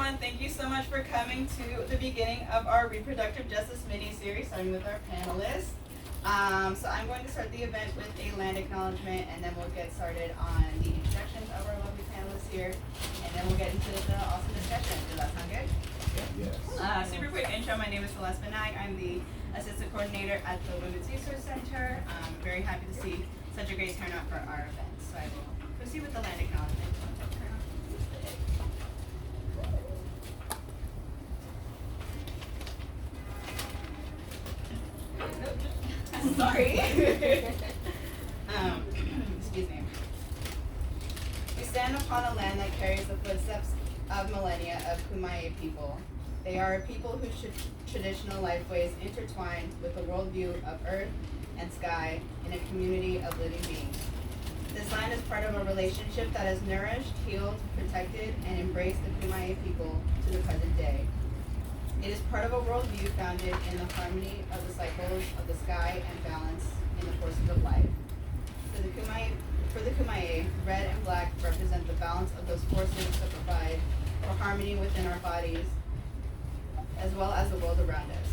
everyone. Thank you so much for coming to the beginning of our reproductive justice mini-series, starting with our panelists. So I'm going to start the event with a land acknowledgement, and then we'll get started on the introductions of our lovely panelists here, and then we'll get into the awesome discussion. Does that sound good? Yes. Super quick intro. My name is Celeste Benag. I'm the assistant coordinator at the Women's Resource Center. I'm very happy to see such a great turnout for our event. So I will proceed with the land acknowledgement. Sorry. Excuse me. We stand upon a land that carries the footsteps of millennia of Kumeyaay people. They are a people whose traditional lifeways intertwine with the worldview of earth and sky in a community of living beings. This land is part of a relationship that has nourished, healed, protected, and embraced the Kumeyaay people to the present day. It is part of a worldview founded in the harmony of the cycles of the sky and balance in the forces of life. For the Kumeyaay, red and black represent the balance of those forces that provide for harmony within our bodies, as well as the world around us.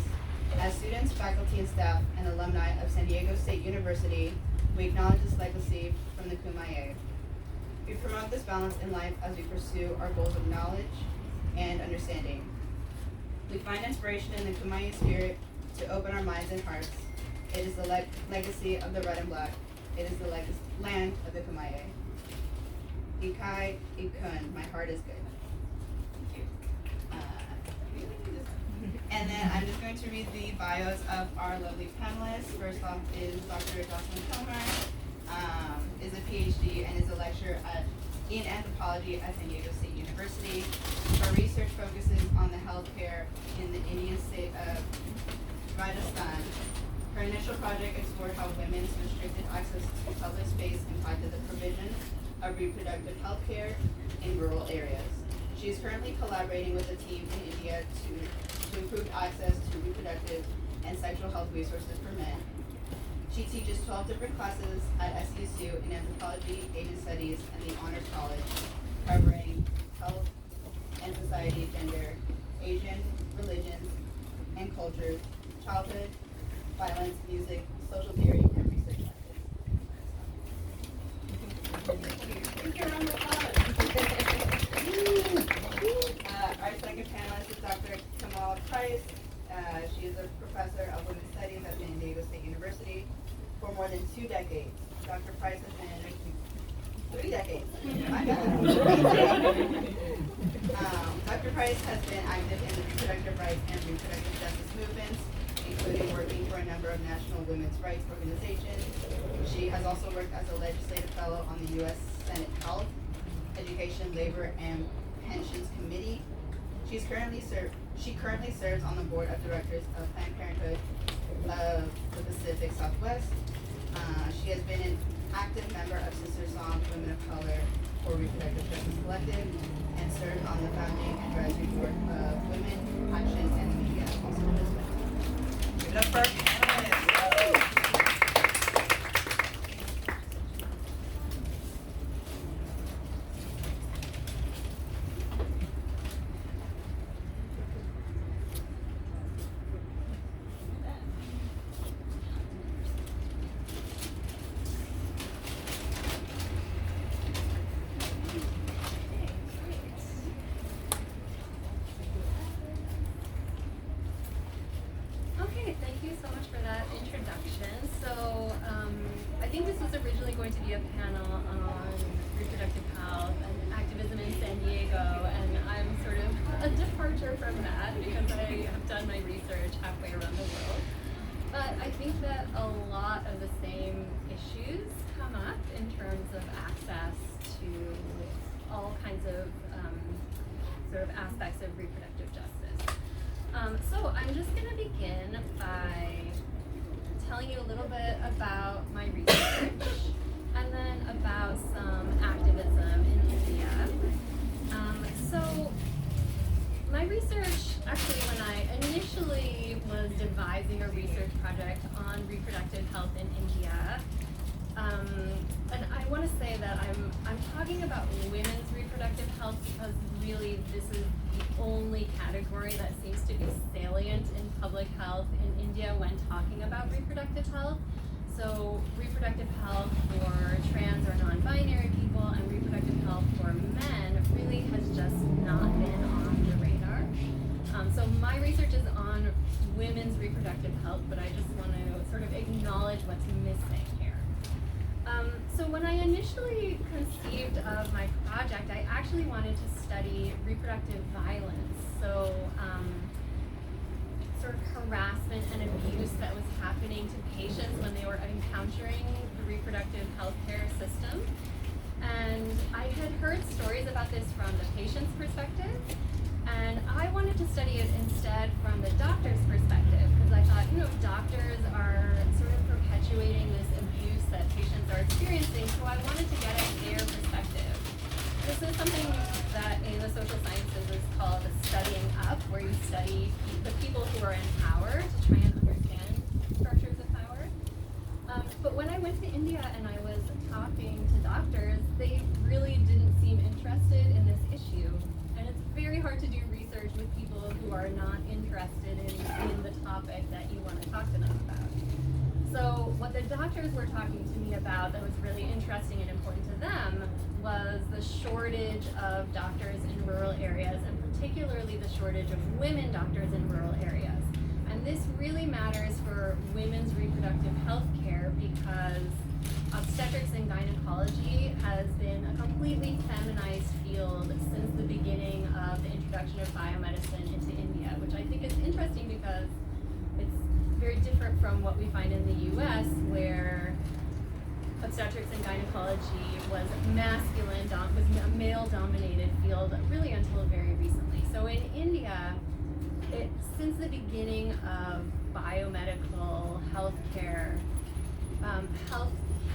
As students, faculty, and staff, and alumni of San Diego State University, we acknowledge this legacy from the Kumeyaay. We promote this balance in life as we pursue our goals of knowledge and understanding. We find inspiration in the Kumeyaay spirit to open our minds and hearts. It is the legacy of the red and black. It is the land of the Kumeyaay. Ikai Ikun, my heart is good. Thank you. And then I'm just going to read the bios of our lovely panelists. First off is Dr. Jocelyn Kilmer, is a PhD and is a lecturer in anthropology at San Diego State University. Her research focuses on the healthcare in the Indian state of Rajasthan. Her initial project explored how women's restricted access to public space impacted the provision of reproductive health care in rural areas. She is currently collaborating with a team in India to improve access to reproductive and sexual health resources for men. She teaches 12 different classes at SDSU in anthropology, Asian studies, and the Honors College, covering health and society, gender, Asian religions and cultures, childhood, violence, music, social theory, and research methods. Our second panelist is Dr. Kamala Price. She is a professor of women's studies at San Diego State University for more than 2 decades. Dr. Price has been 3 decades. Dr. Price has been active in the reproductive rights and reproductive justice movements, including working for a number of national women's rights organizations. She has also worked as a legislative fellow on the U.S. Senate Health, Education, Labor, and Pensions Committee. She currently serves on the board of directors of Planned Parenthood of the Pacific Southwest. She has been an active member of Sister Song Women of Color for Reproductive Justice Collective and served on the founding advisory board of Women, Action, and Media. Also Give it up for our panelists. I think this was originally going to be a panel on reproductive health and activism in San Diego, and I'm sort of a departure from that because I have done my research halfway around the world. But I think that a lot of the same issues come up in terms of access to all kinds of sort of aspects of reproductive justice. So I'm just going to begin by telling you a little bit about my research and then about some activism in India. So my research, actually, when I initially was devising a research project on reproductive health in India, and I want to say that I'm talking about women's reproductive reproductive health because really this is the only category that seems to be salient in public health in India when talking about reproductive health. So reproductive health for trans or non-binary people and reproductive health for men really has just not been on the radar. So my research is on women's reproductive health, but I just want to sort of acknowledge what's missing here. So when I initially conceived of my project, I actually wanted to study reproductive violence. So sort of harassment and abuse that was happening to patients when they were encountering the reproductive healthcare system. And I had heard stories about this from the patient's perspective, and I wanted to study it instead from the doctor's perspective, because I thought, doctors are sort of perpetuating this abuse that patients are experiencing, so I wanted to get at their perspective. This is something that in the social sciences is called studying up, where you study the people who are in power to try and understand structures of power. But when I went to India and I was talking to doctors, they really didn't seem interested in this issue. And it's very hard to do research with people who are not interested in the topic that you want to talk to them about. So what the doctors were talking to me about that was really interesting and important to them was the shortage of doctors in rural areas, and particularly the shortage of women doctors in rural areas. And this really matters for women's reproductive health care because obstetrics and gynecology has been a completely feminized field since the beginning of the introduction of biomedicine into India, which I think is interesting because it's very different from what we find in the US, where obstetrics and gynecology was masculine, was a male-dominated field really until very recently. So in India, since the beginning of biomedical healthcare,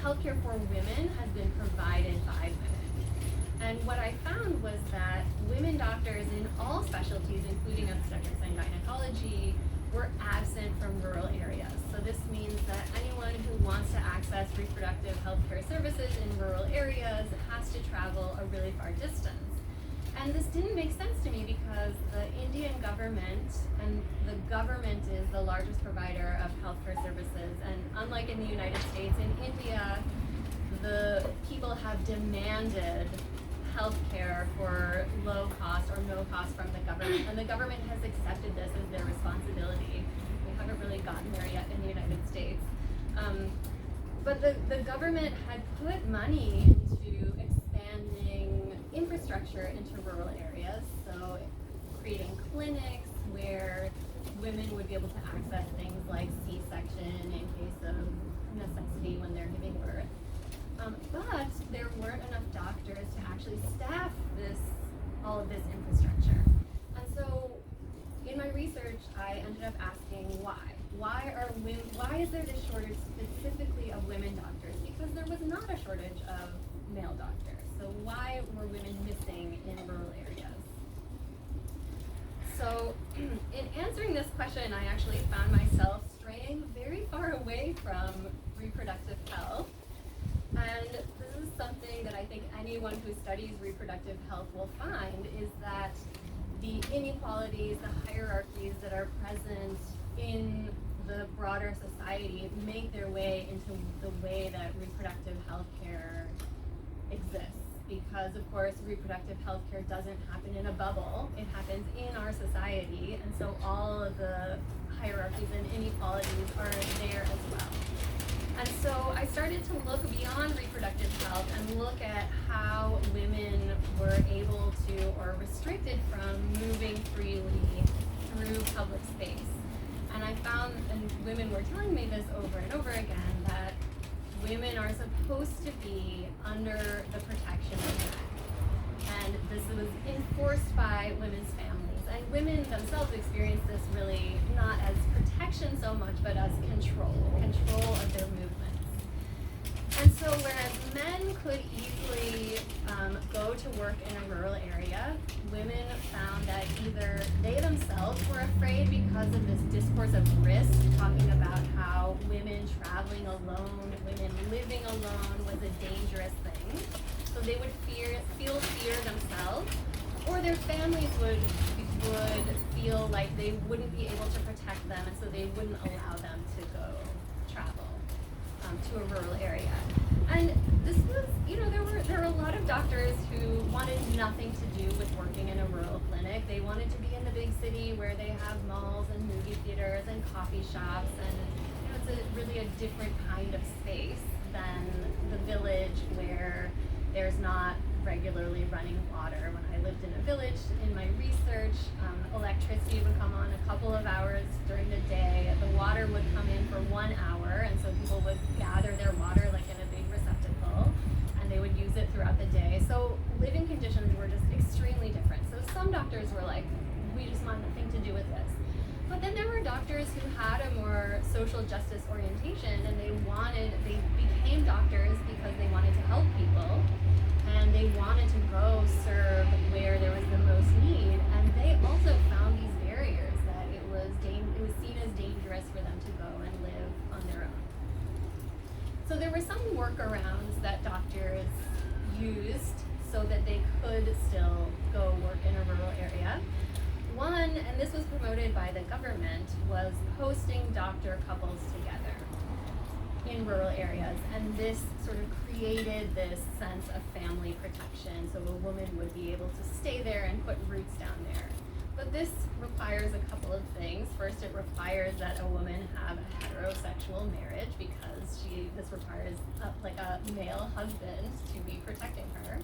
healthcare for women has been provided by women. And what I found was that women doctors in all specialties, including obstetrics and gynecology, were absent from rural areas. So this means that anyone who wants to access reproductive healthcare services in rural areas has to travel a really far distance. And this didn't make sense to me because the Indian government, and the government is the largest provider of healthcare services, and unlike in the United States, in India, the people have demanded healthcare for low cost or no cost from the government, and the government has accepted this as their responsibility. We haven't really gotten there yet in the United States. But the government had put money into expanding infrastructure into rural areas, so creating clinics where women would be able to access things like C-section in case of necessity when they're giving birth. But there weren't enough doctors to actually staff all of this infrastructure. And so in my research, I ended up asking why. Why is there this shortage specifically of women doctors? Because there was not a shortage of male doctors. So why were women missing in rural areas? So in answering this question, I actually found myself straying very far away from reproductive health. And this is something that I think anyone who studies reproductive health will find, is that the inequalities, the hierarchies that are present in the broader society make their way into the way that reproductive health care exists. Because, of course, reproductive health care doesn't happen in a bubble. It happens in our society, and so all of the hierarchies and inequalities are there as well. And so I started to look beyond reproductive health and look at how women were able to, or restricted from, moving freely through public space. And I found, and women were telling me this over and over again, that women are supposed to be under the protection of men. And this was enforced by women's families. And women themselves experience this really not as protection so much, but as control of their movements. And so whereas men could easily go to work in a rural area, women found that either they themselves were afraid because of this discourse of risk, talking about how women traveling alone, women living alone was a dangerous thing. So they would feel fear themselves their families would feel like they wouldn't be able to protect them, and so they wouldn't allow them to go travel to a rural area. And this was, there were a lot of doctors who wanted nothing to do with working in a rural clinic. They wanted to be in the big city where they have malls and movie theaters and coffee shops, and it's really a different kind of space than the village where there's not regularly running water. When I lived in a village, in my research, electricity would come on a couple of hours during the day. The water would come in for 1 hour, and so people would gather their water like in a big receptacle, and they would use it throughout the day. So living conditions were just extremely different. So some doctors were like, we just want nothing to do with this. But then there were doctors who had a more social justice orientation, and they became doctors because they wanted to help people, and they wanted to go serve where there was the most need. And they also found these barriers that it was seen as dangerous for them to go and live on their own. So there were some workarounds that doctors used so that they could still go work in a rural area. One, and this was promoted by the government, was posting doctor couples together in rural areas, and this sort of created this sense of family protection, so a woman would be able to stay there and put roots down there. But this requires a couple of things. First, it requires that a woman have a heterosexual marriage, because this requires a male husband to be protecting her.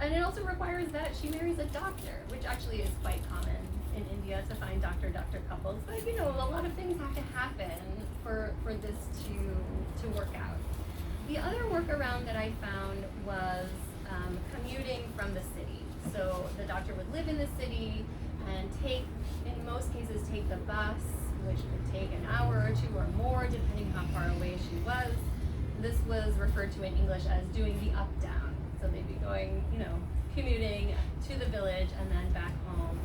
And it also requires that she marries a doctor, which actually is quite common in India to find doctor-doctor couples. But a lot of things have to happen for this to work out. The other workaround that I found was commuting from the city. So the doctor would live in the city and in most cases, take the bus, which could take an hour or two or more, depending how far away she was. This was referred to in English as doing the up-down. So they'd be going, commuting to the village and then back home.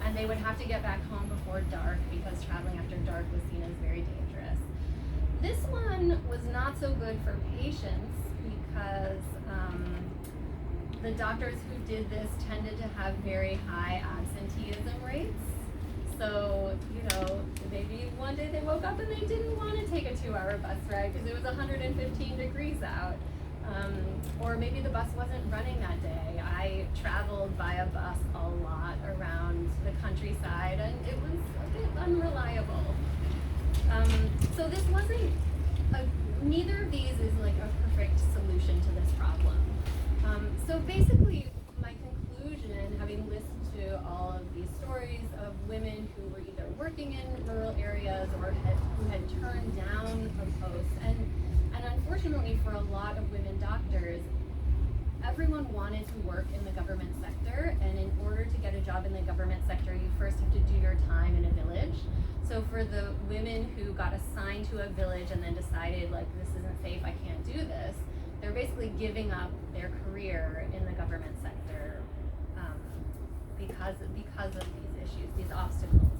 And they would have to get back home before dark, because traveling after dark was seen as very dangerous. This one was not so good for patients, because the doctors who did this tended to have very high absenteeism rates. So, maybe one day they woke up and they didn't want to take a 2-hour bus ride because it was 115 degrees out. Or maybe the bus wasn't running that day. I traveled by a bus a lot around the countryside, and it was a bit unreliable. So this wasn't, neither of these is like a perfect solution to this problem. So basically, my conclusion, having listened to all of these stories of women who were either working in rural areas or who had turned down a post, and unfortunately for a lot of women doctors, everyone wanted to work in the government sector, and in order to get a job in the government sector, you first have to do your time in a village. So for the women who got assigned to a village and then decided, this isn't safe, I can't do this, they're basically giving up their career in the government sector because of these issues, these obstacles.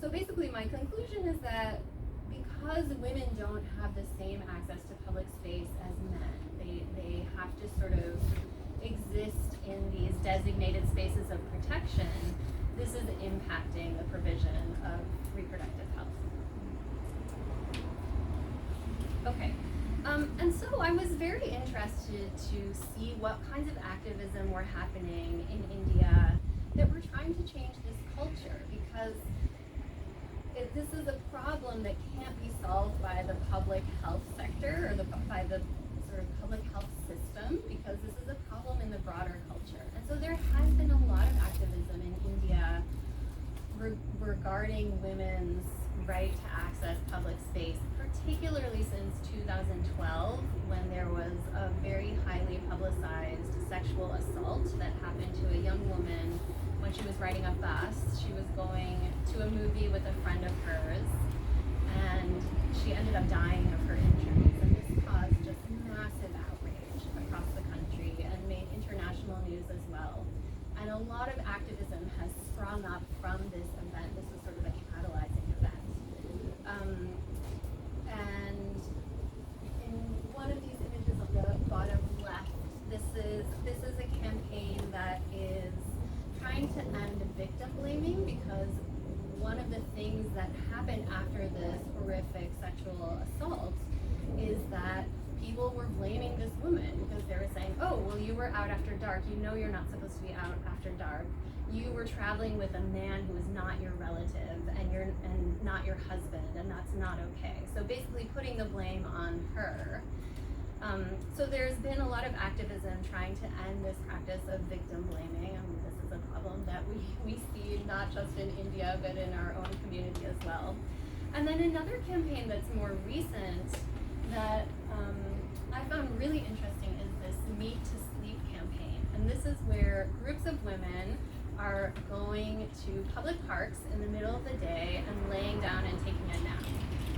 So basically my conclusion is that because women don't have the same access to public space as men, they have to sort of exist in these designated spaces of protection. This is impacting the provision of reproductive health. Okay, and so I was very interested to see what kinds of activism were happening in India that were trying to change this culture, because this is a problem that can't be solved by the public health sector or by the sort of public health system, because this is a problem in the broader culture. And so there has been a lot of activism in India regarding women's right to access public space, particularly since 2012, when there was a very highly publicized sexual assault that happened to a young woman when she was riding a bus. She was going to a movie with a friend of hers, and she ended up dying of her injuries. And this caused just massive outrage across the country and made international news as well. And a lot of activism has sprung up from this event. This was sort of a catalyzing event. And in one of these images on the bottom left, this is a campaign trying to end victim blaming, because one of the things that happened after this horrific sexual assault is that people were blaming this woman because they were saying, oh, well, you were out after dark. You know you're not supposed to be out after dark. You were traveling with a man who is not your relative and not your husband, and that's not okay. So basically putting the blame on her. So there's been a lot of activism trying to end this practice of victim blaming. I mean, this is a problem that we see not just in India, but in our own community as well. And then another campaign that's more recent that I found really interesting is this Meat to Sleep campaign. And this is where groups of women are going to public parks in the middle of the day and laying down and taking a nap.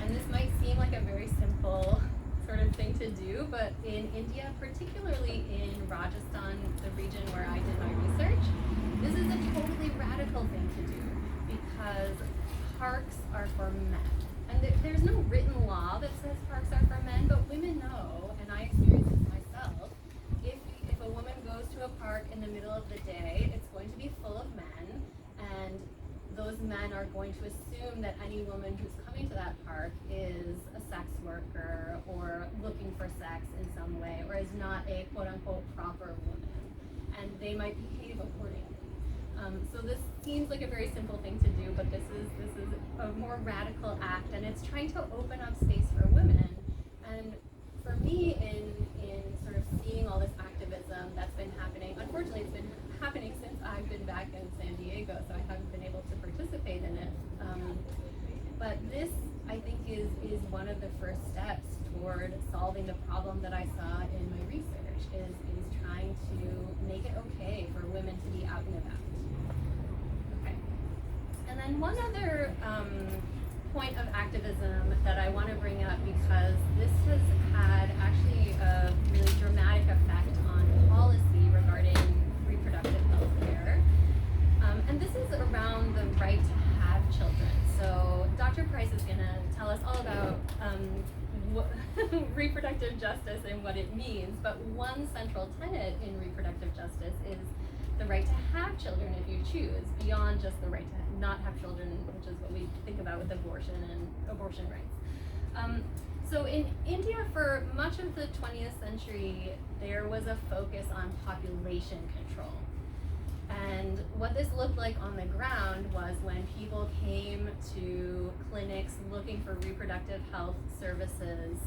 And this might seem like a very simple sort of thing to do, but in India, particularly in Rajasthan, the region where I did my research, this is a totally radical thing to do because parks are for men. And there's no written law that says parks are for men, but women know, and I experienced this myself, if a woman goes to a park in the middle of the day, it's going to be full of men, and those men are going to assume that any woman who's coming to that park is a sex worker or looking for sex in some way, or is not a quote-unquote proper woman, and they might behave accordingly. So this seems like a very simple thing to do, but this is a more radical act, and it's trying to open up space for women. And for me, in sort of seeing all this activism that's been happening, unfortunately it's been happening since I've been back in San Diego, so I haven't been able to participate in it. But this, I think, is one of the first steps toward solving the problem that I saw in my research, is trying to make it okay for women to be out and about. Okay. And then one other point of activism that I want to bring up, because this has had actually a really dramatic effect on policy regarding reproductive health care. And this is around the right to have children. So Dr. Price is going to tell us all about reproductive justice and what it means, but one central tenet in reproductive justice is the right to have children if you choose, beyond just the right to not have children, which is what we think about with abortion and abortion rights. So in India, for much of the 20th century, there was a focus on population control. And what this looked like on the ground was when people came to clinics looking for reproductive health services,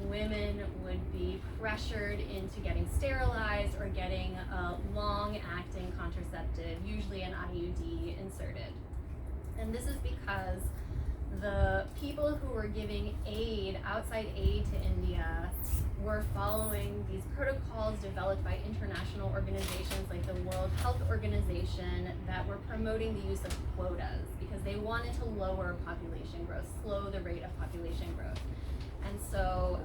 women would be pressured into getting sterilized or getting a long-acting contraceptive, usually an IUD, inserted. And this is because the people who were giving aid, outside aid to India, were following these protocols developed by international organizations like the World Health Organization that were promoting the use of quotas because they wanted to lower population growth, slow the rate of population growth. And so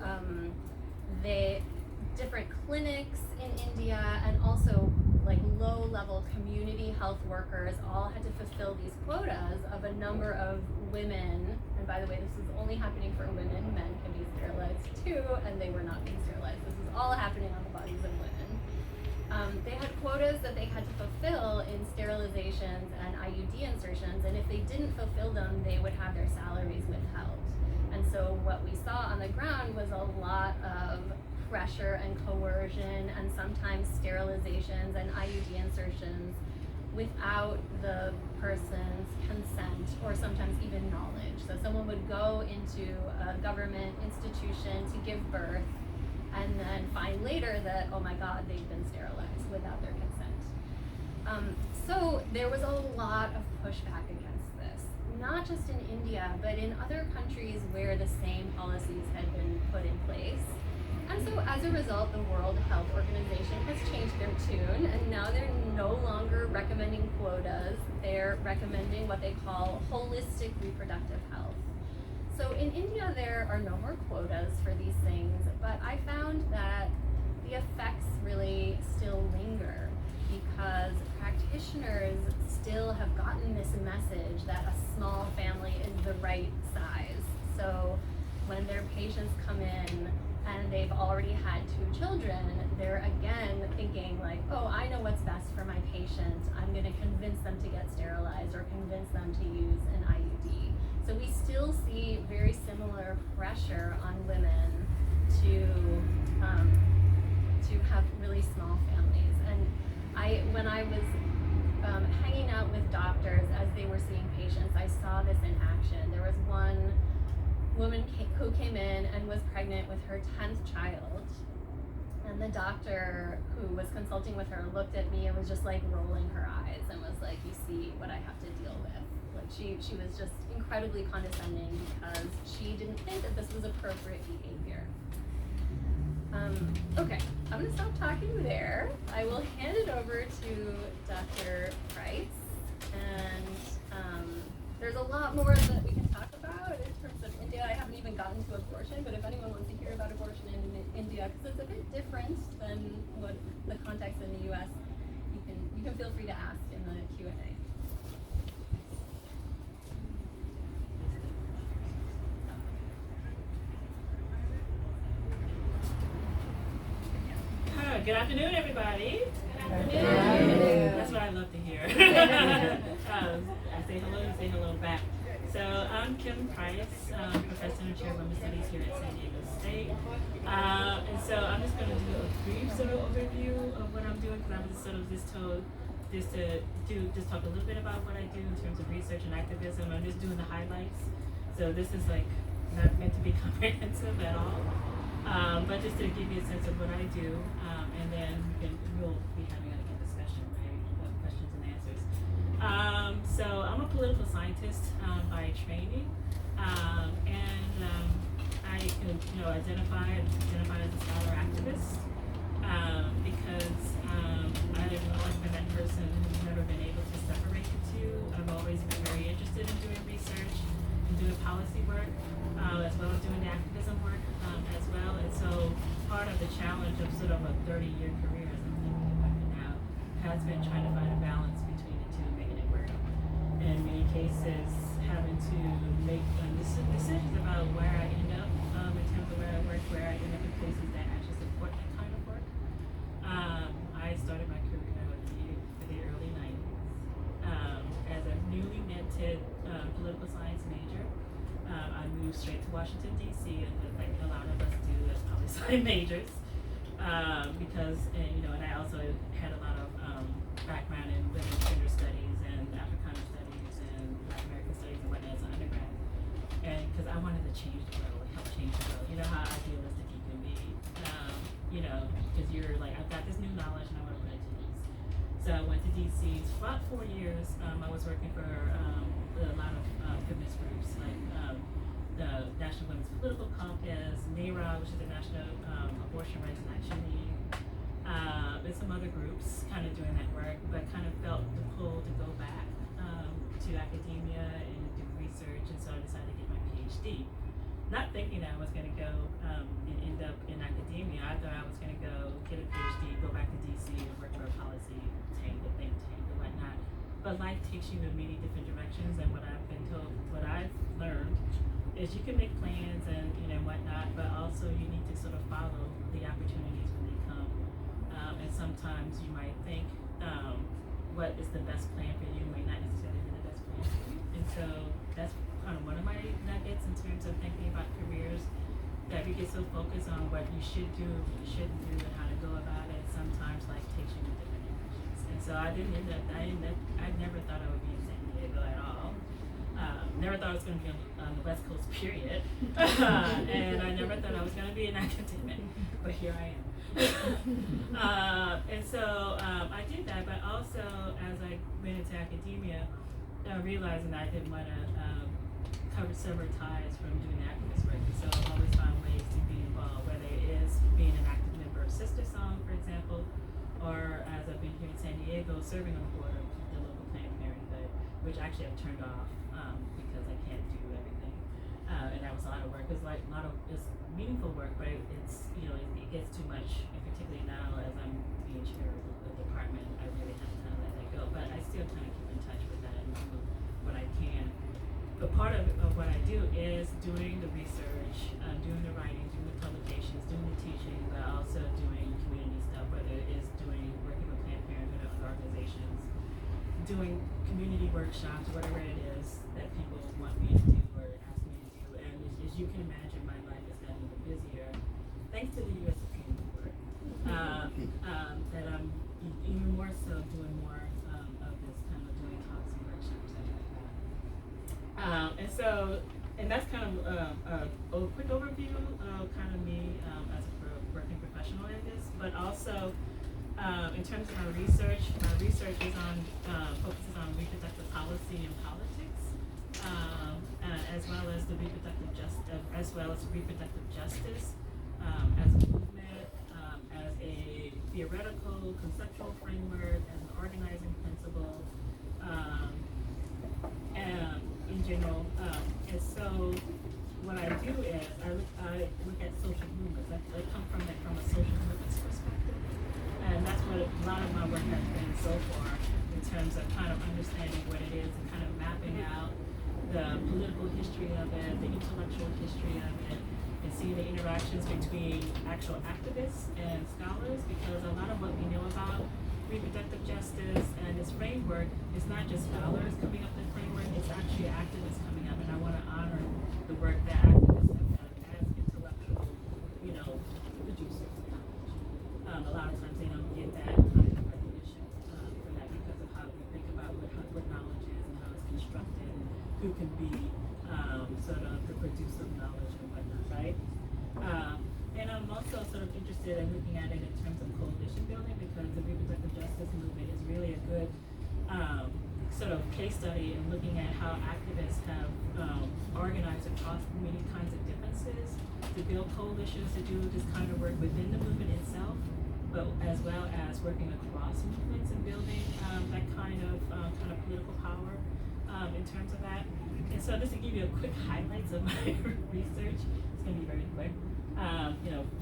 different clinics in India and also like low-level community health workers all had to fulfill these quotas of a number of women. And by the way, this is only happening for women. Men can be sterilized too, and they were not being sterilized. This is all happening on the bodies of women. They had quotas that they had to fulfill in sterilizations and IUD insertions, and if they didn't fulfill them, they would have their salaries withheld. And so what we saw on the ground was a lot of pressure and coercion and sometimes sterilizations and IUD insertions without the person's consent or sometimes even knowledge. So someone would go into a government institution to give birth and then find later that, oh my God, they've been sterilized without their consent. So there was a lot of pushback against this, not just in India, but in other countries where the same policies had been put in place. And so as a result, the World Health Organization has changed their tune, and now they're no longer recommending quotas. They're recommending what they call holistic reproductive health. So in India, there are no more quotas for these things, but I found that the effects really still linger because practitioners still have gotten this message that a small family is the right size. So when their patients come in and they've already had 2 children, they're again thinking like, oh, I know what's best for my patient. I'm going to convince them to get sterilized or convince them to use an IUD. So we still see very similar pressure on women to have really small families. And when I was hanging out with doctors as they were seeing patients, I saw this in action. There was one woman who came in and was pregnant with her 10th child. And the doctor who was consulting with her looked at me and was just like rolling her eyes and was like, you see what I have to deal with. Like she was just incredibly condescending because she didn't think that this was appropriate behavior. Okay, I'm gonna stop talking there. I will hand it over to Dr. Price. And there's a lot more that we can talk about in terms of India. I haven't even gotten to abortion, but if anyone wants to hear about abortion in India, because it's a bit different than what the context in the US, you can feel free to ask in the Q&A. Good afternoon, everybody. Good afternoon. That's what I love to hear. I say hello, you say hello back. So I'm Kim Price, professor and chair of women's studies here at San Diego State. And so I'm just going to do a brief sort of overview of what I'm doing, because I was sort of just told just talk a little bit about what I do in terms of research and activism. I'm just doing the highlights. So this is like not meant to be comprehensive at all. But just to give you a sense of what I do, and then we'll be having a discussion, right, of questions and answers. So I'm a political scientist by training, and I identify as a scholar activist because I've always been that person who's never been able to separate the two. I've always been very interested in doing research and doing policy work, as well as doing the activism work as well. And so part of the challenge of sort of a 30-year career, as I'm thinking about it now, has been trying to find a balance between the two, making it work. In many cases, having to make decisions about where I end up in terms of where I work, where I end up in places that actually support that kind of work. I started my career in the early 90s as a newly minted political science major. I moved straight to Washington, D.C., like a lot of us do as poli-sci majors, because, and I also had a lot of background in women's gender studies and Africana studies and Latin American studies and whatnot as an undergrad. And because I wanted to change the world, help change the world. You know how idealistic you can be, because you're like, I've got this new knowledge and I want to put it to use. So I went to D.C. For about 4 years. I was working for a lot of feminist groups, like the National Women's Political Caucus, NARA, which is the National Abortion Rights and Action League, and some other groups kind of doing that work, but kind of felt the pull to go back to academia and do research, and so I decided to get my PhD. Not thinking that I was going to go and end up in academia. I thought I was going to go get a PhD, go back to DC and work for a policy tank, a think tank, and whatnot. But life takes you in many different directions, and what I've been told, what I've learned, is you can make plans and whatnot, but also you need to sort of follow the opportunities when they come. And sometimes you might think what is the best plan for you may not necessarily be the best plan for you. And so that's kind of one of my nuggets in terms of thinking about careers, that we get so focused on what you should do, what you shouldn't do, and how to go about it. Sometimes life takes you in different directions. And so I never thought I would be in San Diego at all. Never thought I was going to be on the West Coast, period. And I never thought I was going to be an academic, but here I am. And so I did that, but also as I went into academia, realizing that I didn't want to sever ties from doing activist work. And so I've always found ways to be involved, whether it is being an active member of Sister Song, for example, or as I've been here in San Diego, serving on the board of the local Planned Parenthood, which actually I've turned off because I can't do everything. And that was a lot of work. It's meaningful work, but it's it gets too much, and particularly now as I'm being chair of the department, I really have to kind of let that go. But I still kind of keep in touch with that and do what I can. But part of what I do is doing the research, doing the writing, doing the publications, doing the teaching, but also doing community stuff, whether it is doing doing community workshops, whatever it is that people want me to do or ask me to do. And as you can imagine, my life has gotten even busier thanks to the U.S. Supreme Court. That I'm even more so doing more of this kind of doing talks and workshops and like that. And that's kind of a quick overview of kind of me as a working professional in this, but also in terms of my research is on focuses on reproductive policy and politics, as well as reproductive justice as a movement, as a theoretical, conceptual framework, as an organizing principle, and in general. And so what I do is I look at social movements. I come from a social movements perspective. And that's what a lot of my work has been so far in terms of kind of understanding what it is and kind of mapping out the political history of it, the intellectual history of it, and seeing the interactions between actual activists and scholars, because a lot of what we know about reproductive justice and its framework is not just scholars coming up with the framework, it's actually activists coming up, and I want to honor the work that activists have done as intellectual, producers. A lot of times they don't get that kind of recognition for that because of how we think about what knowledge is and how it's constructed and who can be sort of the producer of knowledge and whatnot, right? And I'm also sort of interested in looking at it in terms of coalition building, because the reproductive justice movement is really a good sort of case study in looking at how activists have organized across many kinds of differences to build coalitions to do this kind of work within the movement itself, but as well as working across movements and building that kind of political power in terms of that. And so just to give you a quick highlights of my research, it's going to be very quick.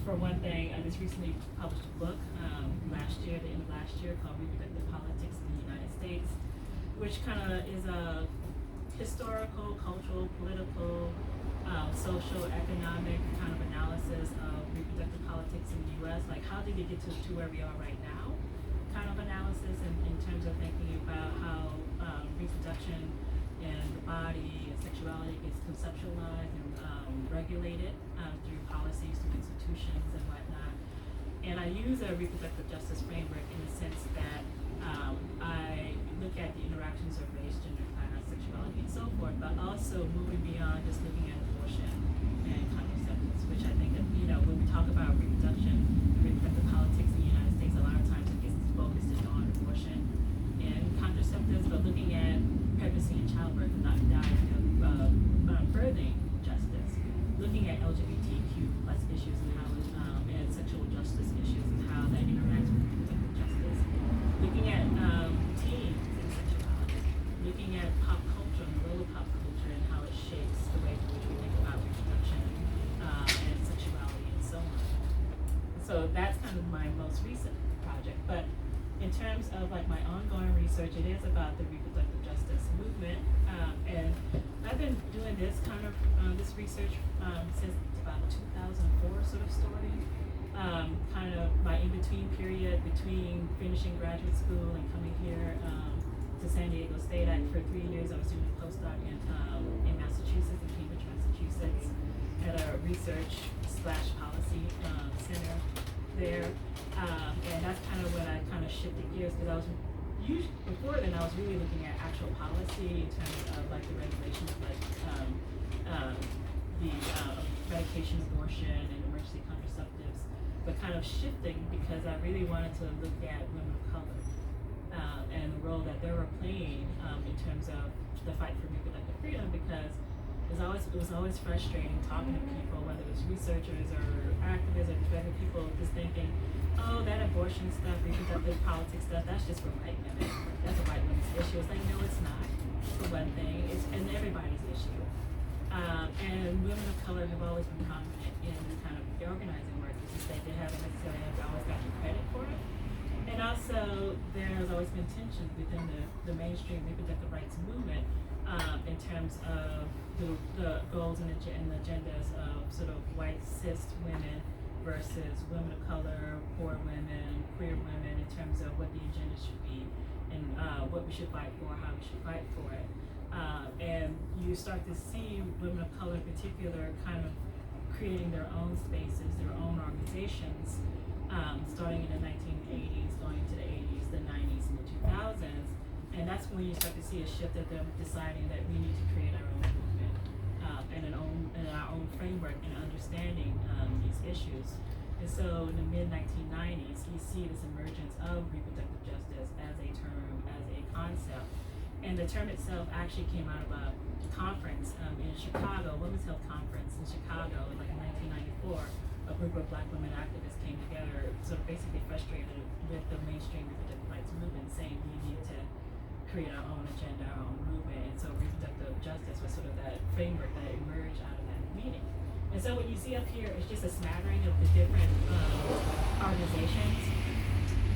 For one thing, I just recently published a book the end of last year, called Reproductive Politics in the United States, which kind of is a historical, cultural, political, social, economic kind of analysis of reproductive politics in the U.S. Like, how did it get to where we are right now? Kind of analysis in terms of thinking about how reproduction and the body and sexuality gets conceptualized and regulated through policies, through institutions and whatnot. And I use a reproductive justice framework in the sense that I look at the interactions of race, gender, class, sexuality, and so forth, but also moving beyond just looking at abortion and contraceptives, which I think that, when we talk about reproduction and reproductive politics in the United States, a lot of times it gets focused in on abortion and contraceptives, but looking at pregnancy and childbirth and not dying of birthing justice, looking at LGBTQ plus issues and how and sexual justice issues and how that interacts with reproductive justice, looking at teens and sexuality, looking at pop culture and the role of pop culture and how it shapes the way in which we think about reproduction and sexuality and so on. So that's kind of my most recent project. But in terms of like my ongoing research, it is about the reproductive justice movement, and I've been doing this kind of this research since about 2004 sort of story. Kind of my in-between period between finishing graduate school and coming here to San Diego State. For 3 years I was doing a postdoc in Massachusetts, in Cambridge, Massachusetts, at a research/policy center there. And that's kind of when I kind of shifted gears, because I was before then I was really looking at actual policy in terms of like the regulation of like the medication, abortion, and emergency contraceptives, but kind of shifting because I really wanted to look at women of color and the role that they were playing in terms of the fight for reproductive freedom, because it was always frustrating talking to people, whether it was researchers or activists or just regular people, just thinking, oh, that abortion stuff, reproductive politics stuff, that's just for white women. That's a white women's issue. It's like, no, it's not. For one thing, it's and everybody's issue. And women of color have always been prominent in this kind of organizing work. It's just that they haven't necessarily always gotten credit for it. And also, there's always been tension within the mainstream reproductive rights movement in terms of the goals and the agendas of sort of white cis women versus women of color, poor women, queer women, in terms of what the agenda should be and what we should fight for, how we should fight for it. And you start to see women of color in particular kind of creating their own spaces, their own organizations, starting in the 1980s, going into the 80s, the 90s, and the 2000s. And that's when you start to see a shift of them deciding that we need to create our own movement and our own framework and understanding these issues. And so in the mid-1990s, you see this emergence of reproductive justice as a term, as a concept. And the term itself actually came out of a conference in Chicago, Women's Health Conference in Chicago in like 1994. A group of black women activists came together, sort of basically frustrated with the mainstream reproductive rights movement, saying we need to create our own agenda, our own movement. And so reproductive justice was sort of that framework that emerged out of that meeting. And so what you see up here is just a smattering of the different organizations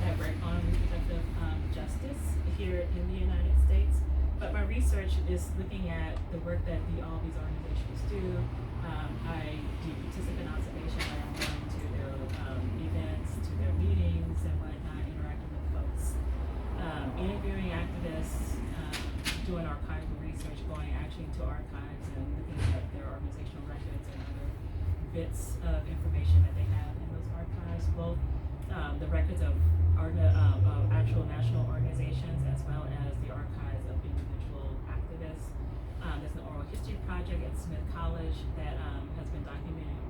that work on reproductive justice here in the United States. But my research is looking at the work that all these organizations do. I do participant observation. I'm going to their events, to their meetings and whatnot, interacting with folks, interviewing activists, doing archival research, going actually to archives and looking at their organizational records and other bits of information that they have in those archives, both the records of actual national organizations as well as the archives of individual activists. There's an oral history project at Smith College that has been documenting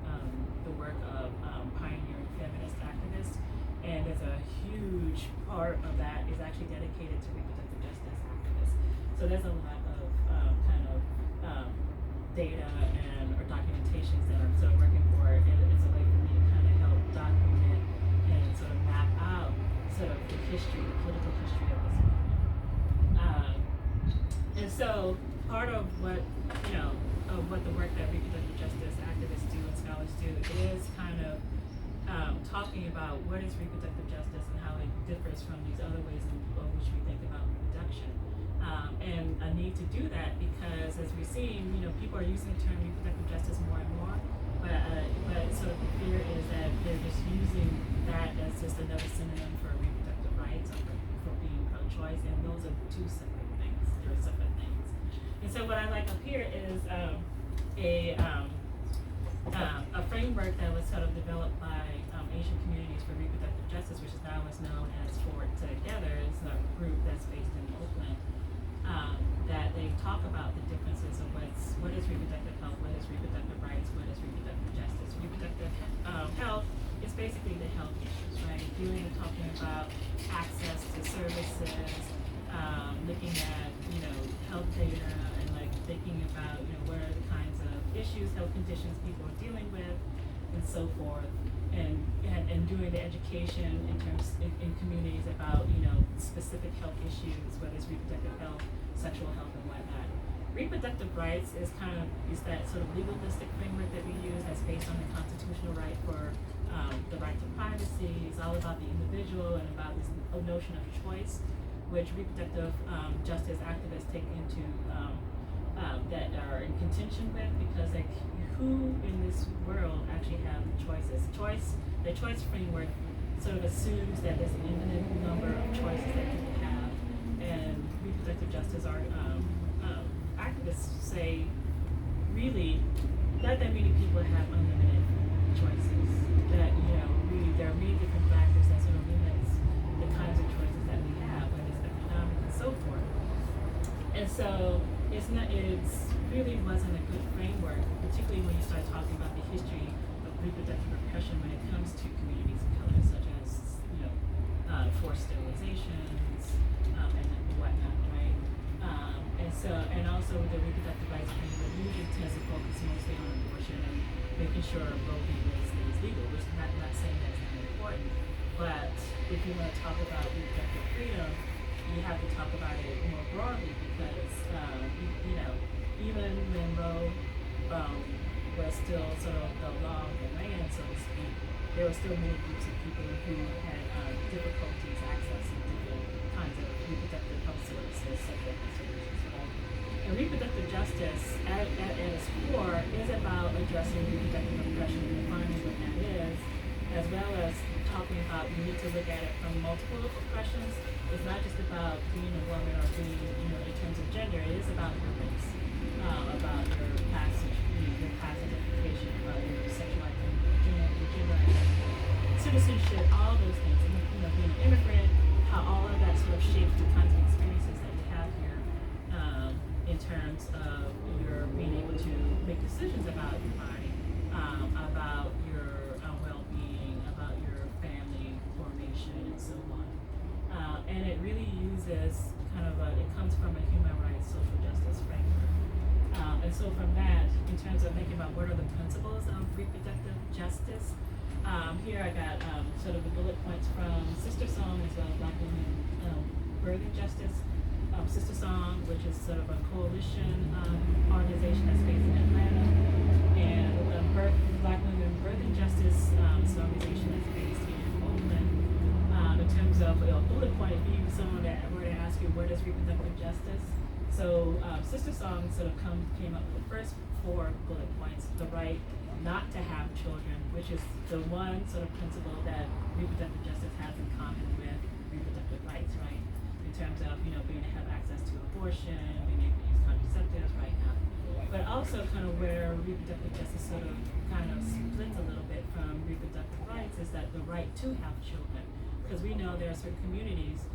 the work of pioneering feminist activists, and there's a huge part of that is actually dedicated to reproductive justice activists. So there's a lot of data and or documentations that I'm sort of working for. It's a way for me to kind of help document and sort of map out sort of the history, the political history of this movement. And so part of what, of what the work that reproductive justice activists do and scholars do is kind of talking about what is reproductive justice and how it differs from these other ways in which we think about reproduction. And I need to do that because, as we've seen, people are using the term reproductive justice more and more, but sort of the fear is that they're just using that as just another synonym for reproductive rights or for being pro-choice, and those are two separate things. They're separate things. And so what I like up here is a framework that was sort of developed by Asian Communities for Reproductive Justice, which is now is known as Forward Together. It's a group that's based in Oakland. That they talk about the differences of what is reproductive health, what is reproductive rights, what is reproductive justice. Reproductive health is basically the health issues, right? Dealing and talking about access to services, looking at health data and like thinking about what are the kinds of issues, health conditions people are dealing with, and so forth. And doing the education in communities about specific health issues, whether it's reproductive health, sexual health, and whatnot. Reproductive rights is that sort of legalistic framework that we use that's based on the constitutional right for the right to privacy. It's all about the individual and about this notion of choice, which reproductive justice activists take into that are in contention with, because who in this world actually have choices? The choice framework sort of assumes that there's an infinite number of choices that people have, and reproductive justice activists say, really, not that many people have unlimited choices. That there are many different factors that sort of limits the kinds of choices that we have, whether it's economic and so forth. And so it really wasn't a good framework, particularly when you start talking about the history of reproductive repression when it comes to communities of color, such as forced sterilizations and whatnot, right? And also the reproductive rights framework usually tends to focus mostly on abortion and making sure Roe v. Wade stays legal, which is not saying that's not important. But if you want to talk about reproductive freedom, you have to talk about it more broadly, because even when Roe was still sort of the law of the land, so to speak, there were still many groups of people who had difficulties accessing different kinds of reproductive health services, such as services. And reproductive justice, at its core, is about addressing reproductive oppression and defining what that is, multiple questions. It's not just about being a woman or being, in terms of gender. It is about your race, about your past identification, about your sexual identity, your gender identity, citizenship, all those things. And, being an immigrant, how all of that sort of shapes the kinds of experiences that you have here, in terms of your being able to make decisions about your body, about your well-being, about your family formation, and so on. And it really uses it comes from a human rights, social justice framework. And so from that, in terms of thinking about what are the principles of reproductive justice, here I got sort of the bullet points from Sister Song as well as Black Women Birthing Justice. Sister Song, which is sort of a coalition organization that's based in Atlanta, and Black Women Birthing Justice is an organization that's based in Oakland. In terms of bullet point, if you someone that were to ask you what is reproductive justice, so Sister Song sort of came up with the first 4 bullet points: the right not to have children, which is the one sort of principle that reproductive justice has in common with reproductive rights, right? In terms of being able to have access to abortion, being able to use contraceptives right now, but also kind of where reproductive justice sort of splits a little bit from reproductive rights is that the right to have children, because we know there are certain communities,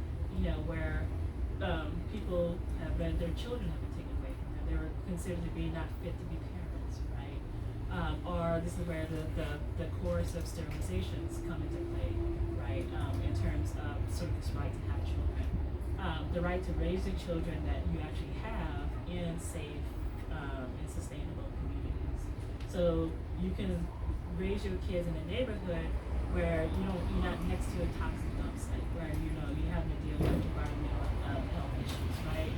where people their children have been taken away from them. They were considered to be not fit to be parents, right? Or this is where the coercive sterilizations come into play, right? In terms of sort of this right to have children. The right to raise the children that you actually have in safe and sustainable communities. So you can raise your kids in a neighborhood where you're not next to a toxic dump site, where you have to deal with environmental health issues, right?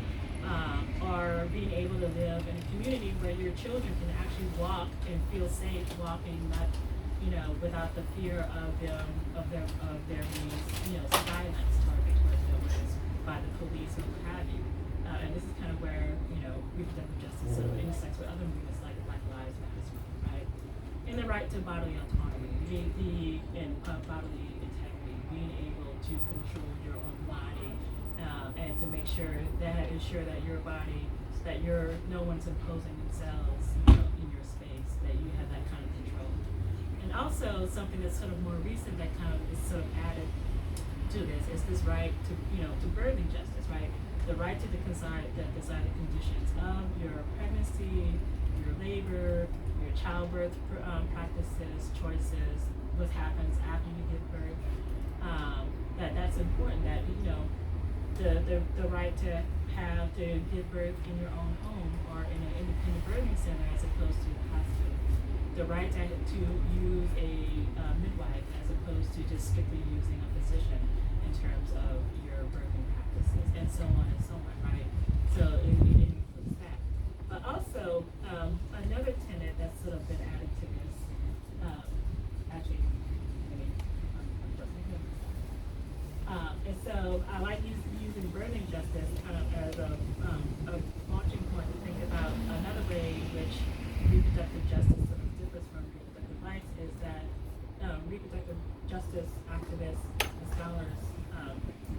Or being able to live in a community where your children can actually walk and feel safe walking, not without the fear of them of their being violence targets, whether it was by the police or what have you. And this is kind of where reproductive justice sort of intersects with other movements like Black Lives Matter, right? And the right to bodily autonomy, and bodily integrity, being able to control your own body, and to ensure that your body, no one's imposing themselves in your space, that you have that kind of control. And also something that's sort of more recent that kind of is sort of added to this is this right to birthing justice, right? The right to decide the conditions of your pregnancy, your labor, your childbirth practices, choices, what happens after you give birth. That's important. That the right to give birth in your own home or in an independent birthing center as opposed to the hospital. The right to use a midwife as opposed to just strictly using a physician in terms of your birthing practices, and so on and so on, right? So it includes that. But also, another tenet that's sort of been added to this, and so I like using birthing justice kind of as a launching point to think about another way in which reproductive justice sort of differs from reproductive rights is that reproductive justice activists and scholars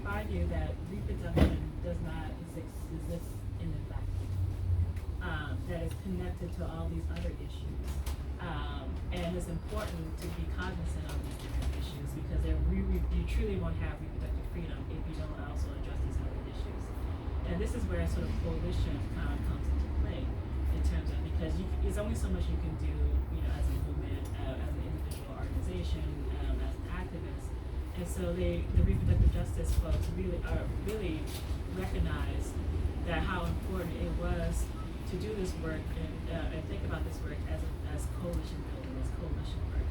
argue that reproduction does not exist in a vacuum. That is connected to all these other issues. And it's important to be cognizant of these different issues because you truly won't have reproductive freedom if you don't also address these other issues. And this is where sort of coalition kind of comes into play in terms of, because there's only so much you can do, as a movement, as an individual organization, as an activist. And so the reproductive justice folks really recognize that how important it was to do this work and think about this work as coalition building, as coalition work.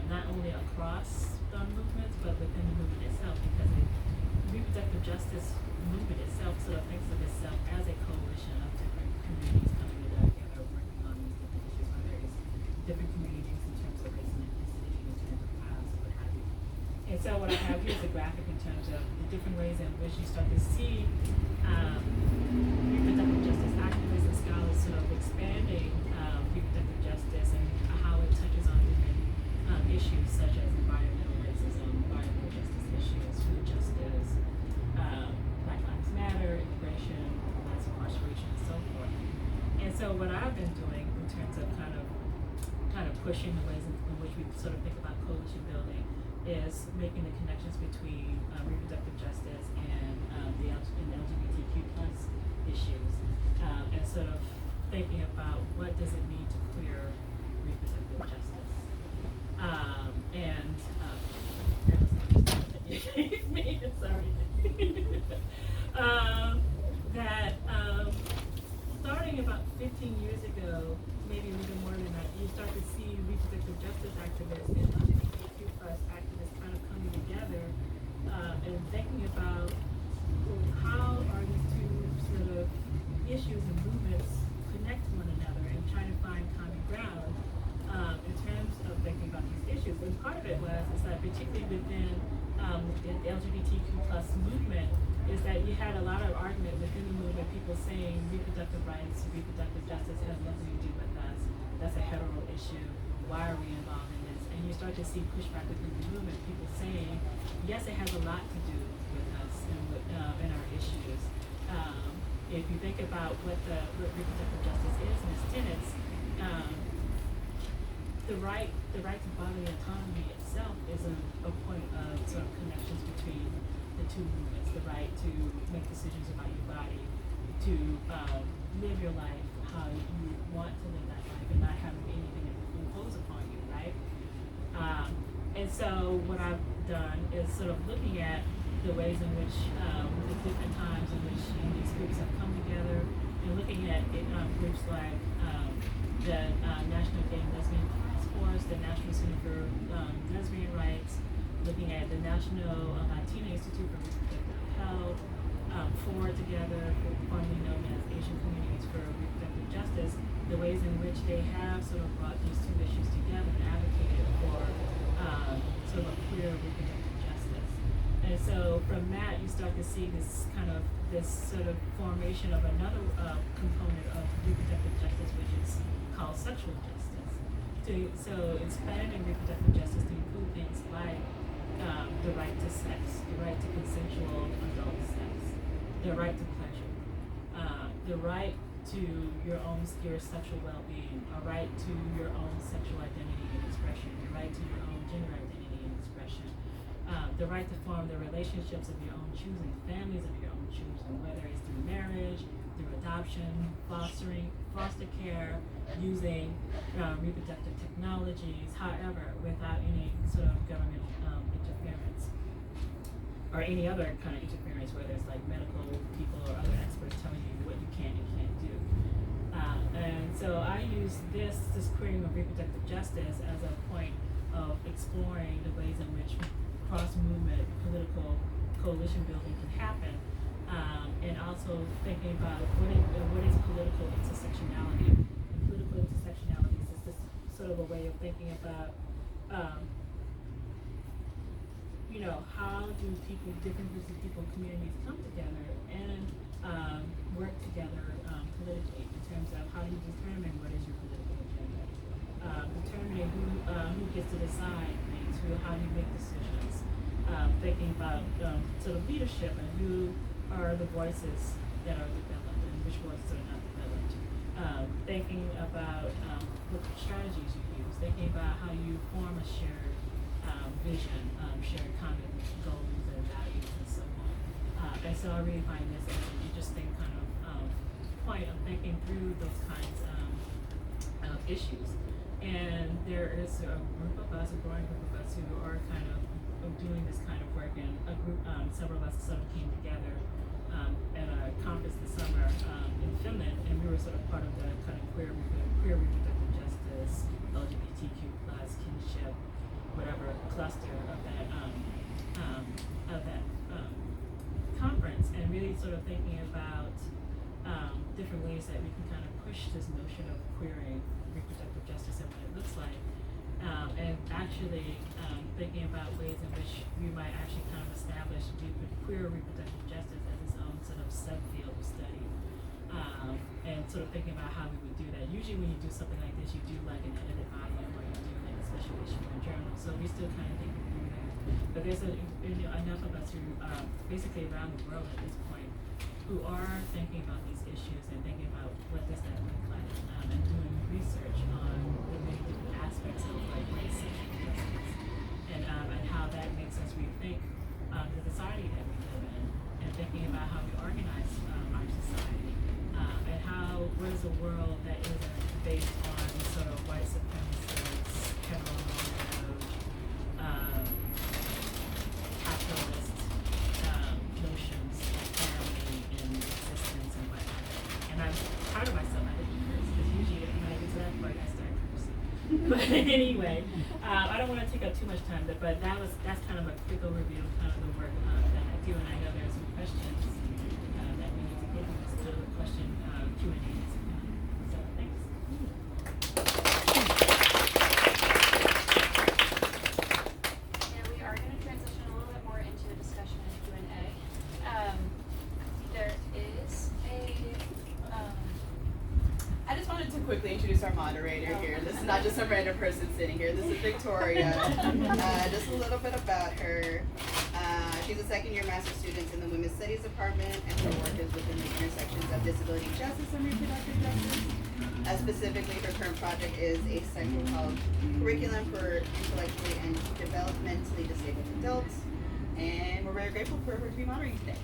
Not only across the movements, but within the movement itself, because the reproductive justice movement itself sort of thinks of itself as a coalition of different communities coming together, working on these different issues, whether it's different communities in terms of race and ethnicity, in terms of class, what have you. And so what I have here is a graphic in terms of the different ways in which you start to see reproductive justice activists and scholars sort of expanding reproductive justice and how it touches on different issues such as environmental racism, environmental justice issues, food justice, Black Lives Matter, immigration, mass incarceration, and so forth. And so what I've been doing in terms of kind of pushing the ways in which we sort of think about coalition building is making the connections between reproductive justice and the LGBTQ plus issues, and sort of thinking about what does it mean to queer reproductive justice. Sorry. Starting about 15 years ago, maybe a little more than that, you start to see reproductive justice activists and LGBTQ plus activists kind of coming together and thinking about how are these two sort of issues and movements connect to one another and trying to find common ground in terms of thinking about these issues. And part of it is that particularly within the LGBTQ plus movement is that you had a lot of argument within the movement, people saying reproductive rights, reproductive justice has nothing to do with us. That's a hetero issue. Why are we involved in this? And you start to see pushback within the movement, people saying, yes, it has a lot to do with us and our issues. If you think about what reproductive justice is and its tenets, the right to bodily autonomy itself is a point of sort of connections between the two movements. The right to make decisions about your body, to live your life how you want to live that life, and not having anything imposed upon you, right? And so what I've done is sort of looking at the ways in which the different times in which these groups have come together, and looking at groups like the National Gay and Lesbian Task Force, the National Center for Lesbian Rights, looking at the National Latina Institute for Reproductive Health, FOR together, formerly known as Asian Communities for Reproductive Justice, the ways in which they have sort of brought these two issues together and advocated for sort of a queer reproductive justice. And so from that, you start to see this sort of formation of another component of reproductive justice, which is called sexual justice. So expanding reproductive justice to include things like the right to sex, the right to consensual adult sex, the right to pleasure, the right to your sexual well-being, a right to your own sexual identity and expression, the right to your own gender identity and expression, the right to form the relationships of your own choosing, families of your own choosing, whether it's through marriage, through adoption, foster care, using reproductive technologies, however, without any sort of government interference or any other kind of interference, whether it's like medical people or other experts telling you what you can and can't do. And so I use this querying of reproductive justice as a point of exploring the ways in which cross-movement political coalition building can happen, and also thinking about what is political intersectionality. And political intersectionality is just sort of a way of thinking about how do different groups of people, communities come together and work together politically in terms of how do you determine what is your political agenda, determining who gets to decide things, how do you make decisions, thinking about sort of leadership and who are the voices that are developed and which voices are not developed, thinking about what strategies you use, thinking about how you form a shared vision, shared common goals and values and so on. And so I really find this an interesting kind of point of thinking through those kinds of issues. And there is a group of us, a growing group of us who are kind of doing this kind of work, and a group, several of us sort of came together at a conference this summer in Finland, and we were sort of part of the kind of queer reproductive justice, LGBTQ plus kinship, whatever cluster of that conference, and really sort of thinking about different ways that we can kind of push this notion of queering reproductive justice and what it looks like, and actually thinking about ways in which we might actually kind of establish queer reproductive justice as its own sort of subfield of study, and sort of thinking about how we would do that. Usually when you do something like this, you do like an edited volume or you do like a special issue in a journal, so we still kind of thinking through that. But there's enough of us who basically around the world at this point who are thinking about these issues and thinking about what does that look like, and doing research on the many different aspects of like race and justice, and how that makes us rethink the society that we live in, and thinking about how we organize our society, and how what is a world that isn't based on sort of white supremacist, heteronormative, capitalist notions of family and existence and whatnot. And I'm proud of myself. I didn't curse because usually when I get to that part, I start cursing. But anyway, I don't want to take up too much time, but that's kind of a quick overview of kind of the work that I do. And I know there's some questions that we need to get into. So the question Q&A is coming. So thanks. And we are going to transition a little bit more into a discussion and Q&A. There is a I just wanted to quickly introduce our moderator here. This is not just a random person sitting here. This is Victoria. Just a little bit about her. She's a second-year master's student in the Women's Studies Department, and her work is within the intersections of disability justice and reproductive justice. Specifically, her current project is a section called Curriculum for Intellectually and Developmentally Disabled Adults, and we're very grateful for her to be moderating today.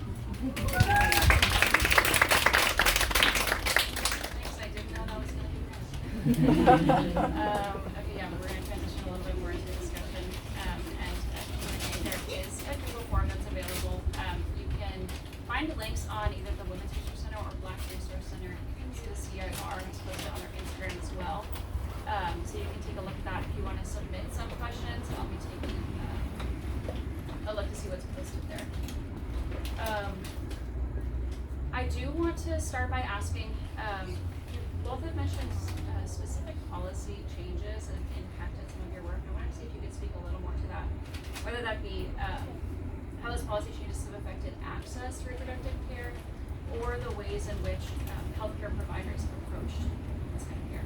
Thanks, I didn't know that was going to be okay, yeah, we're going to transition a little bit more into the discussion. And there is a Google form that's available. You can find the links on either the Women's Resource Center or Black Resource Center. You can see the CIR is posted on their Instagram as well. So you can take a look at that if you want to submit some questions. I'll be taking a look to see what's posted there. I do want to start by asking, you both have mentioned specific policy changes that have impacted some of your work. I wanted to see if you could speak a little more to that, whether that be how those policy changes have affected access to reproductive care, or the ways in which healthcare providers have approached this kind of care.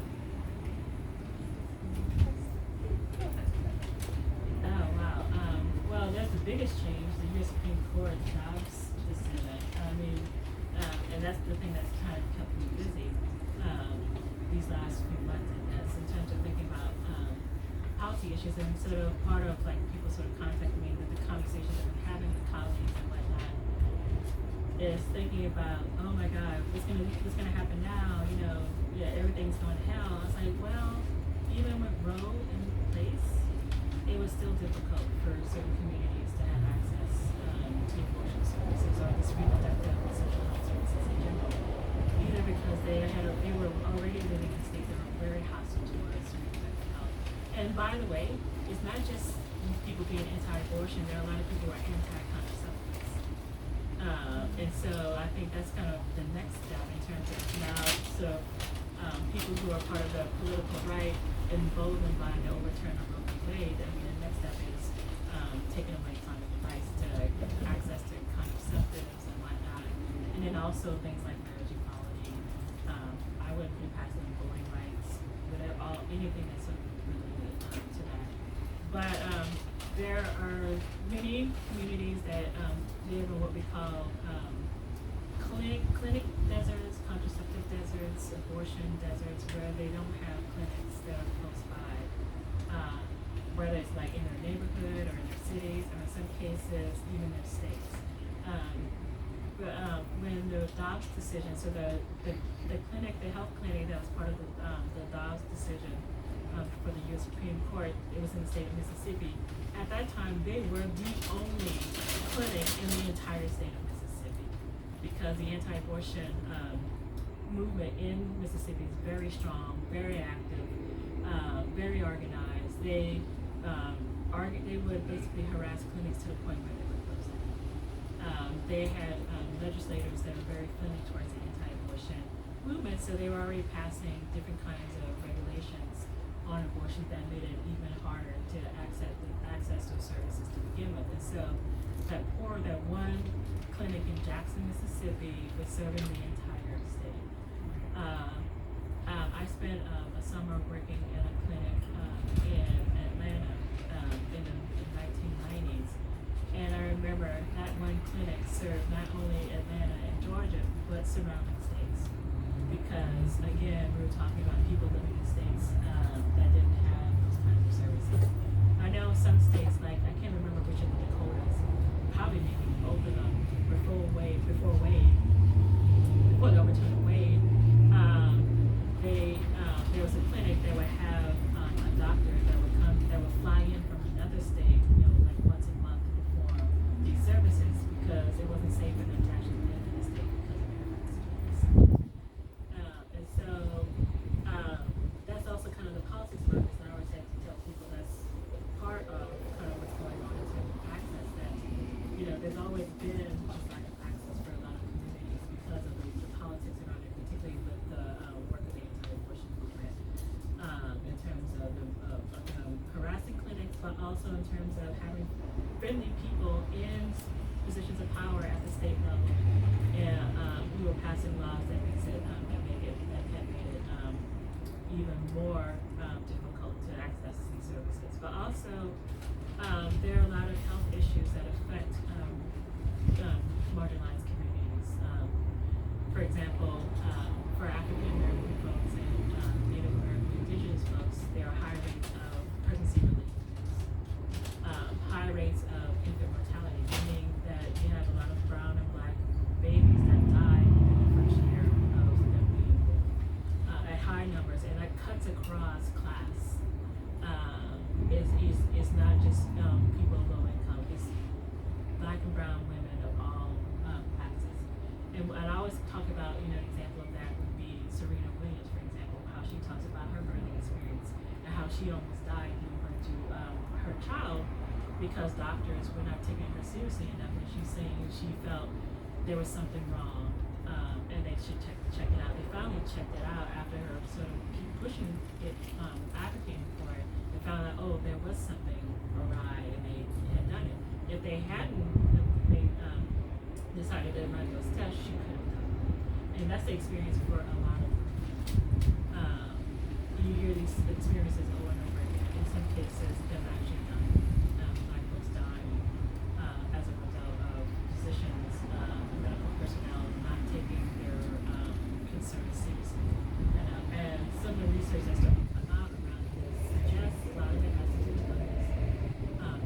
Oh, wow. Well, that's the biggest change, the U.S. Supreme Court Dobbs decision. I mean, and that's the thing that's kind of kept me busy these last few months in terms of thinking about policy issues, and sort of part of like people sort of contacting me with the conversations that we're having with colleagues and whatnot is thinking about, oh my God, what's gonna happen now? You know, yeah, everything's going to hell. I was like, well, even with Roe in place, it was still difficult for certain communities to have access to abortion services or this reproductive and sexual health services in general. Either because they were already living in states that were very hostile towards reproductive health. And by the way, it's not just people being anti-abortion. There are a lot of people who are anti-contraceptives. And so I think that's kind of the next step in terms of now, so people who are part of the political right emboldened by the overturn of Roe v. Wade. I mean, the next step is taking away fundamental rights to access to contraceptives and whatnot, and then also things like marriage equality. I would be passing voting rights, whatever, anything that's sort of related to that. But there are many communities that live in what we call clinic deserts, contraceptive deserts, abortion deserts, where they don't have clinics that are close by, whether it's like in their neighborhood or in their cities, or in some cases even their states. When the Dobbs decision, so the clinic, the health clinic that was part of the Dobbs decision for the U.S. Supreme Court, it was in the state of Mississippi. At that time, they were the only clinic in the entire state of Mississippi, because the anti-abortion movement in Mississippi is very strong, very active, very organized. They would basically harass clinics to the point where they were closing. They had legislators that were very friendly towards the anti-abortion movement, so they were already passing different kinds of regulations on abortion that made it even harder to access those services to begin with. And so that one clinic in Jackson, Mississippi was serving the entire state. I spent a summer working in a clinic in Atlanta in the 1990s. And I remember that one clinic served not only Atlanta and Georgia, but surrounding states. Because again, we were talking about people living in states that didn't have those kinds of services. I know some states, like I can't remember which of the Dakotas, probably maybe both of them, before the overturn of Wade, there was a clinic that would have a doctor that would fly in from another state, like once a month to perform these services because it wasn't safe for them to actually live in the state because of their experience. And so that's also kind of the politics of this. And I always have to tell people that's part of kind of what's going on in terms of access. That there's always been just lack of access for a lot of communities because of the politics around it, particularly with the work of the anti-abortion movement, in terms of harassing clinics, but also in terms of having friendly people in positions of power at the state level. And we were passing laws that makes it that have made it even more difficult to access these services. But also there are a lot of health issues that affect marginalized communities. For example, for African American folks and Native American Indigenous folks, there are high rates of pregnancy-related deaths, high rates of infant mortality, meaning that you have a lot of brown and black babies that die within the first year of them being born at high numbers, and that cuts across class. It's not just people low income, it's black and brown women of all classes. And I always talk about, an example of that would be Serena Williams, for example, how she talks about her birthing experience and how she almost died giving birth to her child because doctors were not taking her seriously enough, and she's saying she felt there was something wrong and they should check it out. They finally checked it out after her sort of keep pushing it, advocating for it. They found out, there was something awry, and they had done it. If they hadn't decided to run those tests, she could have done it. And that's the experience for a lot of them. You hear these experiences over and over again. In some cases, they've actually done black folks dying as a result of physicians, medical personnel not taking their concerns seriously. And some of the research that's starting to come out around this suggests a lot of it has to do with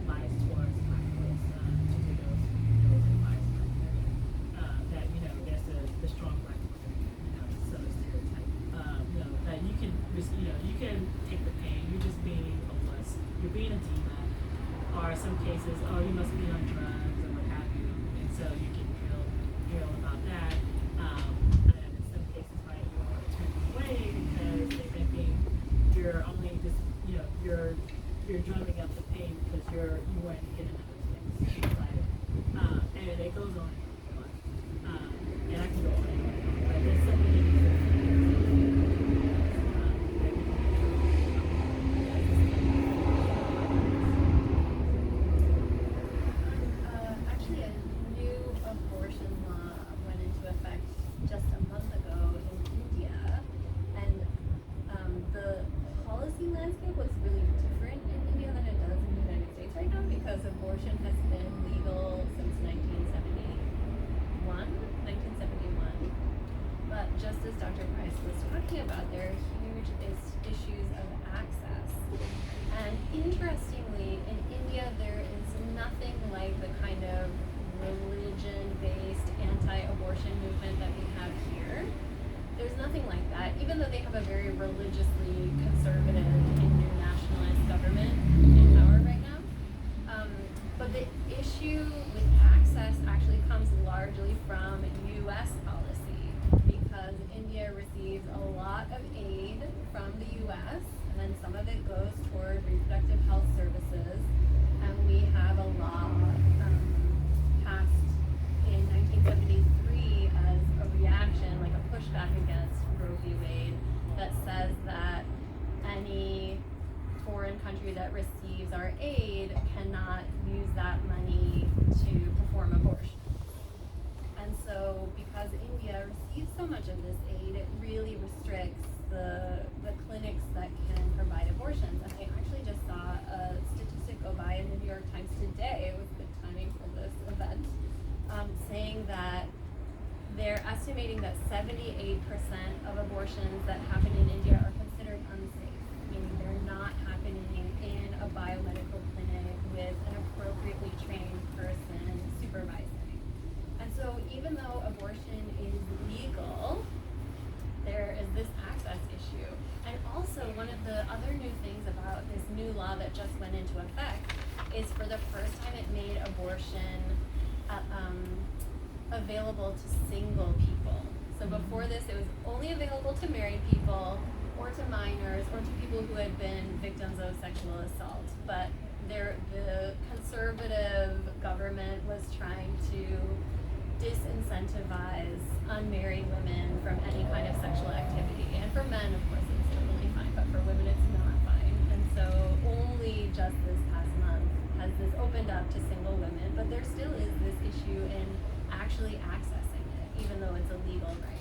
bias towards black folks, particularly those in bias that there's the strong black woman, so stereotype. That you can take the pain. You're just being a wuss. You're being a diva. Or some cases, you must be on drugs or what have you, and so you can feel about that. And in some cases, right, you want to turn away because they're thinking you're only just, you're drumming up the pain because you want to get another fix. And it goes on and on. And I can go on and on. But there's so many Actually, a new abortion law went into effect just a month ago in India, and the policy landscape looks really different in India than it does in the United States right now because abortion has been legal since 1971. But just as Dr. Price was talking about, there are huge issues of access. And interestingly, in India, there is nothing like the kind of religion-based anti-abortion movement that we have here. There's nothing like that, even though they have a very religiously conservative and new nationalist government in power right now. But the issue with access actually comes largely from U.S. policy, because India receives a lot of aid from the U.S., and then some of it goes toward reproductive health services, and we have a law passed in 1973 as a reaction, like a pushback against Roe v. Wade, that says that any foreign country that receives our aid cannot use that money to perform abortion. And so, because India receives so much of this aid, it really restricts the clinics that can provide abortions. And I actually just saw a statistic go saying that they're estimating that 78% of abortions that happen in India are considered unsafe, meaning they're not happening in a biomedical clinic with an appropriately trained person supervising. And so even though abortion is legal, there is this access issue. And also, one of the other new things about this new law that just went into effect is for the first time it made abortion available to single people. So before this, it was only available to married people or to minors or to people who had been victims of sexual assault. But the conservative government was trying to disincentivize unmarried women from any kind of sexual activity. And for men, of course, it's totally fine, but for women, it's not fine. And so only just this past month has this opened up to single women, but there still is this issue in actually accessing it, even though it's a legal right.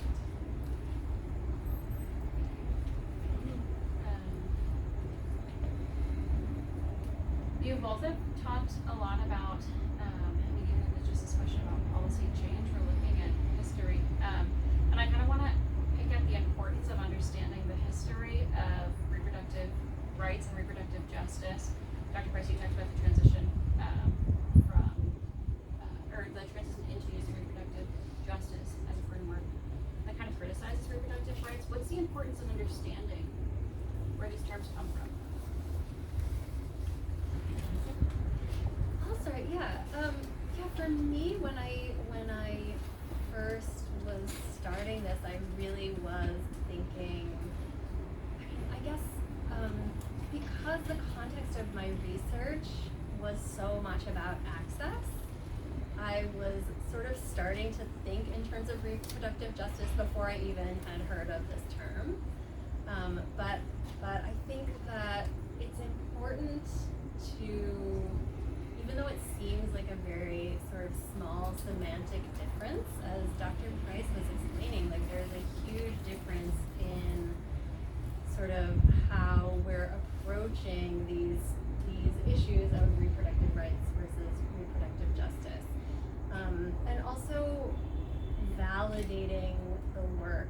You've also talked a lot about, and again, it's just this question about policy change. We're looking at history, and I kind of want to pick at the importance of understanding the history of reproductive rights and reproductive justice. Dr. Price, you talked about the transition or the transition into using reproductive justice as a framework that kind of criticizes reproductive rights. What's the importance of understanding where these terms come from? I'll start, yeah. For me, when I first was starting this, I really was thinking, I guess, because the context of my research was so much about access, I was sort of starting to think in terms of reproductive justice before I even had heard of this term. But I think that it's important to, even though it seems like a very sort of small semantic difference, as Dr. Price was explaining, like there's a huge difference in sort of how we're approaching these issues of reproductive rights versus reproductive justice. And also validating the work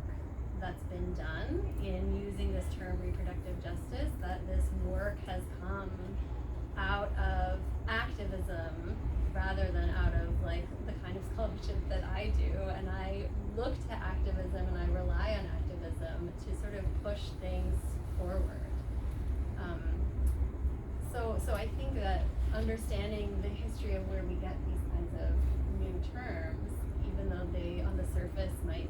that's been done in using this term reproductive justice, that this work has come out of activism rather than out of like the kind of scholarship that I do. And I look to activism and I rely on activism to sort of push things forward. So I think that understanding the history of where we get these kinds of new terms, even though they on the surface might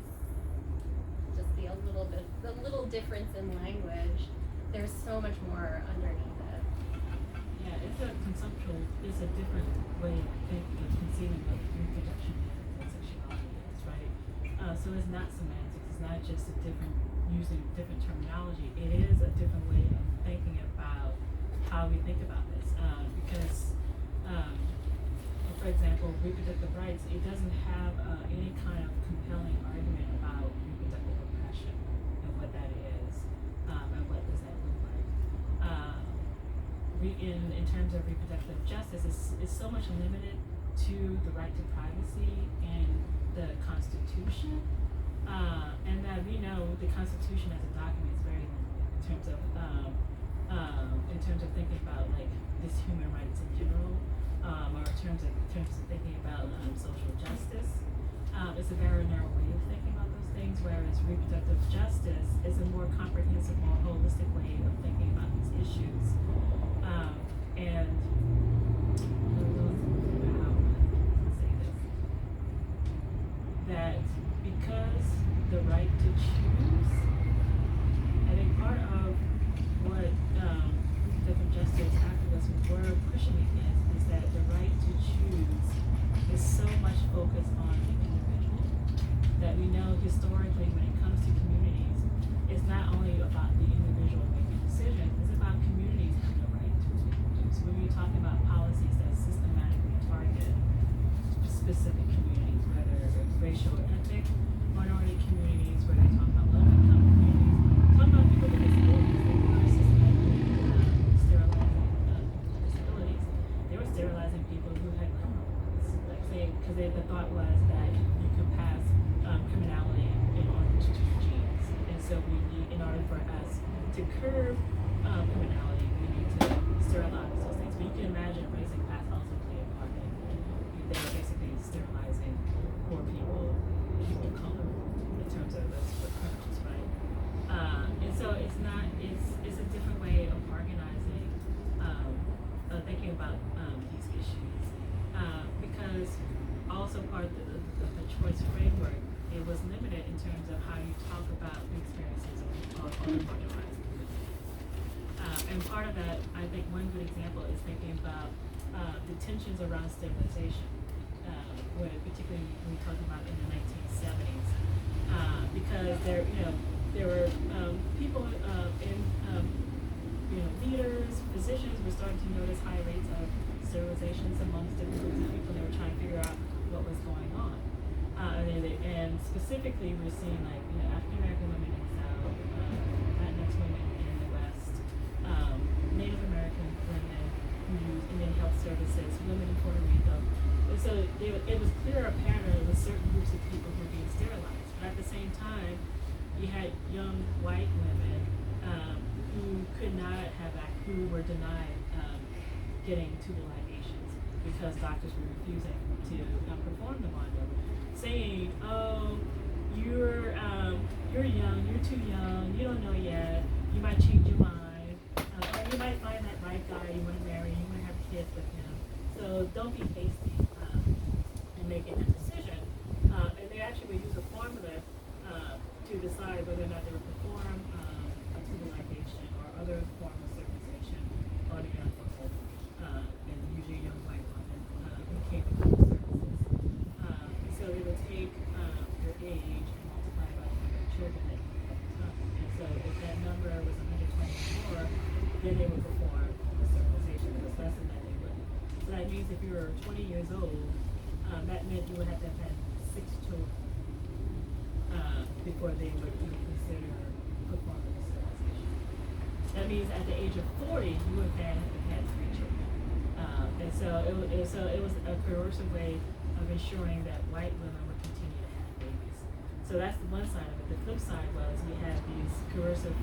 just be a little difference in language, there's so much more underneath it. Yeah, it's a different way of thinking and conceiving of reproduction and sexuality is, right? So it's not semantics, it's not just using different terminology, it is a different way of thinking about how we think about this. Because, for example, reproductive rights, it doesn't have any kind of compelling argument about reproductive oppression and what that is, and what does that look like. In terms of reproductive justice, it's so much limited to the right to privacy and the Constitution, and that we know the Constitution as a document is very limited in terms of thinking about like this human rights in general, or in terms of thinking about social justice. It's a very narrow way of thinking about those things, whereas reproductive justice is a more comprehensive, more holistic way of thinking about these issues. And say this, that because the right to choose, I think part of what reproductive justice activism were pushing against is that the right to choose is so much focused on the individual, that we know historically when it comes to communities, it's not only about the individual making decisions, it's about communities having the right to choose. When you're talking about policies that systematically target specific communities, whether it's racial or ethnic minority communities, whether you're talking about low-income communities, talking about people with disabilities, they were systematically sterilizing people with disabilities. They were sterilizing people who had criminal records, like say, because the the thought was that you could pass criminality in order to genes. And so we need, in order for us to curb criminality, we need to sterilize those things. But you can imagine raising past also play a part in it. They're basically sterilizing poor people of color in terms of those criminals, right? And so it's not, it's a different way of organizing, thinking about these issues. Because also part of the choice framework, it was limited in terms of how you talk about the experiences of marginalized communities. And part of that, I think one good example is thinking about the tensions around sterilization, particularly when we're talking about in the 1970s, because there were people leaders, physicians were starting to notice high rates of sterilizations amongst different groups of people. They were trying to figure out what was going on. And specifically, we're seeing African American women in the South, Latinx women in the West, Native American women who use Indian health services, women in Puerto Rico. And so it was clear apparent there was certain groups of people who were being sterilized. But at the same time, you had young white women who could not who were denied getting tubal ligations because doctors were refusing to perform them on them, saying, "Oh, you're young, you're too young, you don't know yet, you might change your mind, or you might find that right guy you want to marry, you want to have kids with him, so don't be hasty in making that decision." And they actually would use a formula to decide whether or not they would perform a tubal ligation or other form of circumcision on a young couple, and usually young white women who came to those services. So they would take your age and multiply by the number of children that you had. And so if that number was 120 or more, then they would perform the sterilization. If it was less than that, they wouldn't. So that means if you were 20 years old, that meant you would have to have had 6 children before they would consider performing the sterilization. That means at the age of 40, you would have had 3 children. And so it was a coercive way of ensuring that white women would continue to have babies. So that's the one side of it. The flip side was we had these coercive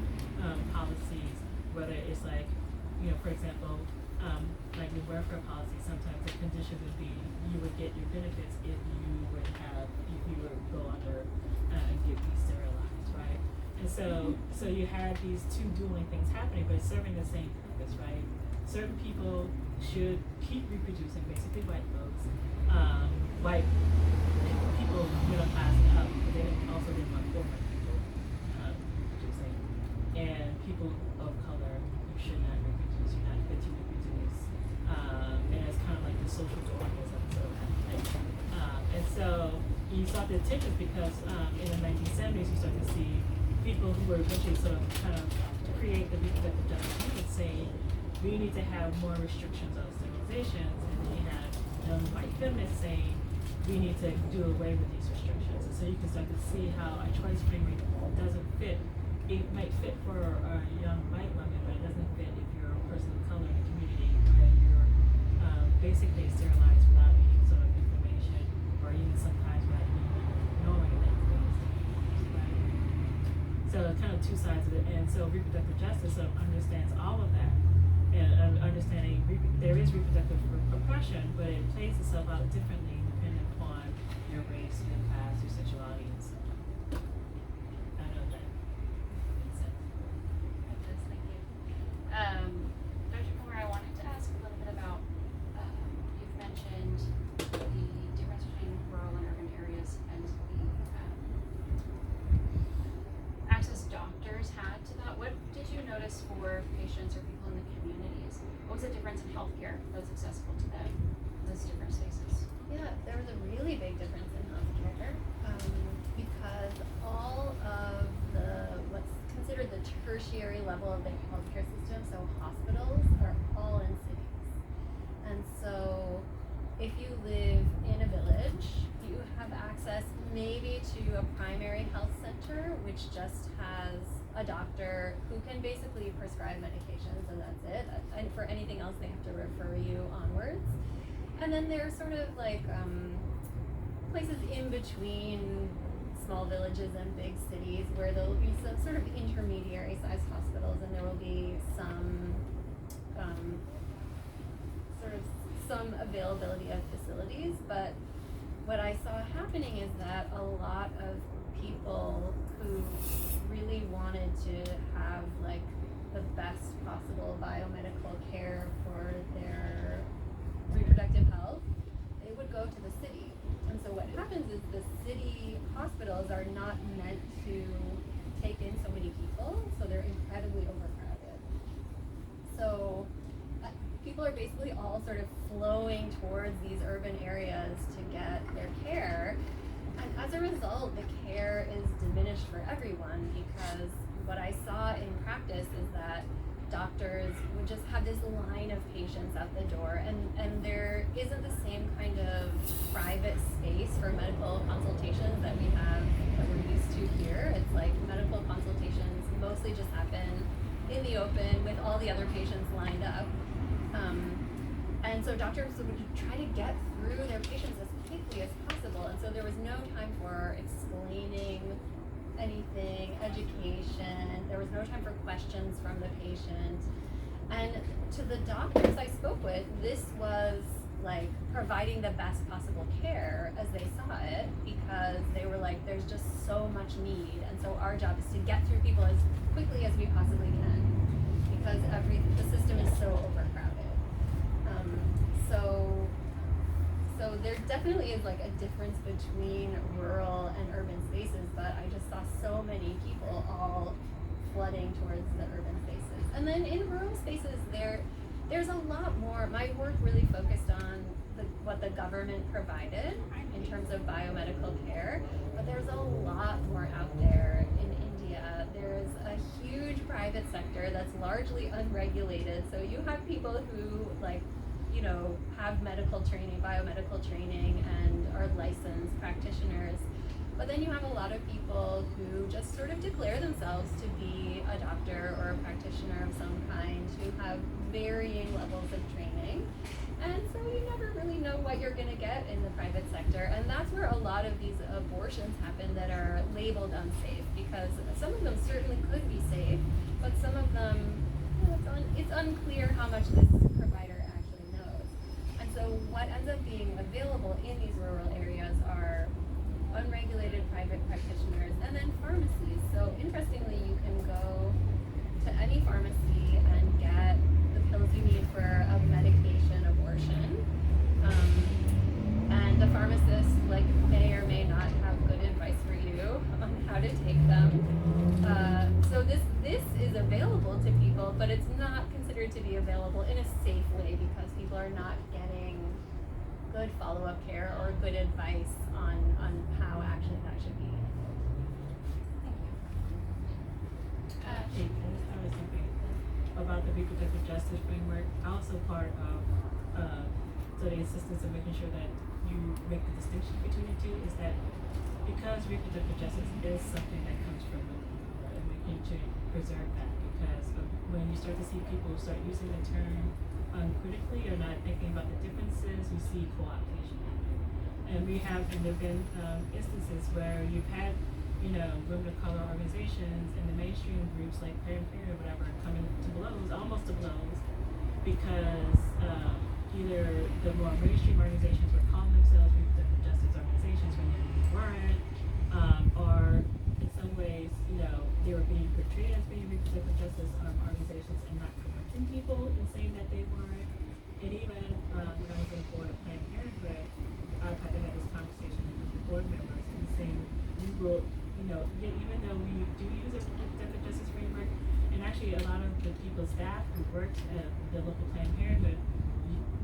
policies, whether it's for example, like the welfare policy, sometimes the condition would be you would get your benefits if you would go under and get sterilized, right? And so you had these two dueling things happening, but serving the same purpose, right? Certain people should keep reproducing, basically white folks, white people, middle class and up, but they also didn't want poor white people reproducing. And people of color, you should not reproduce, you're not fit to reproduce. And it's kind of like the social dwarfism sort of thing. And so you saw the tensions because in the 1970s you start to see people who were eventually sort of kind of create the reproductive justice movement saying we need to have more restrictions on sterilizations, and then you have young white feminists saying we need to do away with these restrictions. And so you can start to see how a choice framework doesn't fit. It might fit for a young white woman, but it doesn't fit if you're a person of color in the community where you're basically sterilized without any sort of information, or even sometimes without even knowing that you're being sterilized, right? So kind of two sides of it. And so reproductive justice sort of understands all of that. And understanding there is reproductive oppression, but it plays itself out differently depending upon your race, your class, your sexuality, and so on. I know that makes sense. That does, thank you. Dr. Kumar, I wanted to ask a little bit about, you've mentioned the difference between rural and urban areas and the access doctors had to that. What did you notice for patients or people in the communities? What was the difference in healthcare that was accessible to them in those different spaces? Yeah, there was a really big difference in healthcare because all of what's considered the tertiary level of the healthcare system, so hospitals, are all in cities. And so if you live in a village, you have access maybe to a primary health center, which just has a doctor who can basically prescribe medications, and that's it. And for anything else, they have to refer you onwards. And then there's sort of like in between small villages and big cities where there will be some sort of intermediary sized hospitals, and there will be some sort of some availability of facilities. But what I saw happening is that a lot of people who really wanted to have like the best possible biomedical care for their reproductive health, they would go to the city. And so what happens is the city hospitals are not meant to take in so many people, so they're incredibly overcrowded. So people are basically all sort of flowing towards these urban areas to get their care. And as a result, the care is diminished for everyone, because what I saw in practice is that doctors would just have this line of patients at the door, and there isn't the same kind of private space for medical consultations that we're used to here. It's like medical consultations mostly just happen in the open with all the other patients lined up. And so doctors would try to get through their patients as quickly as possible, and so there was no time for explaining anything, education. There was no time for questions from the patient. And to the doctors I spoke with, this was like providing the best possible care as they saw it, because they were like, there's just so much need, and so our job is to get through people as quickly as we possibly can, because the system is so overcrowded. So there definitely is like a difference between rural and urban spaces, but I just saw so many people all flooding towards the urban spaces. And then in rural spaces, there's a lot more. My work really focused on what the government provided in terms of biomedical care, but there's a lot more out there in India. There's a huge private sector that's largely unregulated. So you have people who have medical training, biomedical training, and are licensed practitioners. But then you have a lot of people who just sort of declare themselves to be a doctor or a practitioner of some kind, who have varying levels of training. And so you never really know what you're going to get in the private sector. And that's where a lot of these abortions happen that are labeled unsafe, because some of them certainly could be safe, but some of them, it's unclear how much this provider actually knows. And so what ends up being available in these rural areas are unregulated private practitioners, and then pharmacies. So interestingly, you can go to any pharmacy and get the pills you need for a medication abortion. And the pharmacist may or may not have good advice for you on how to take them. So this is available to people, but it's not considered to be available in a safe way, because people are not getting good follow-up care or good advice on how actually that should be handled. I was thinking about the reproductive justice framework. Also part of the insistence of making sure that you make the distinction between the two is that because reproductive justice is something that comes from the people, and we need to preserve that, because when you start to see people start using the term uncritically or not thinking about the differences, you see co-optation happen. And there have been instances where you've had, women of color organizations and the mainstream groups like Planned Parenthood or whatever coming to blows, almost to blows, because either the more mainstream organizations were calling themselves reproductive justice organizations when they really weren't, or in some ways, they were being portrayed as being reproductive justice organizations and not correcting people and saying that they weren't. And even when I was on the board of Planned Parenthood, I've had to have this conversation with the board members and saying we will, even though we do use a reproductive justice framework, and actually a lot of the people's staff who worked at the local Planned Parenthood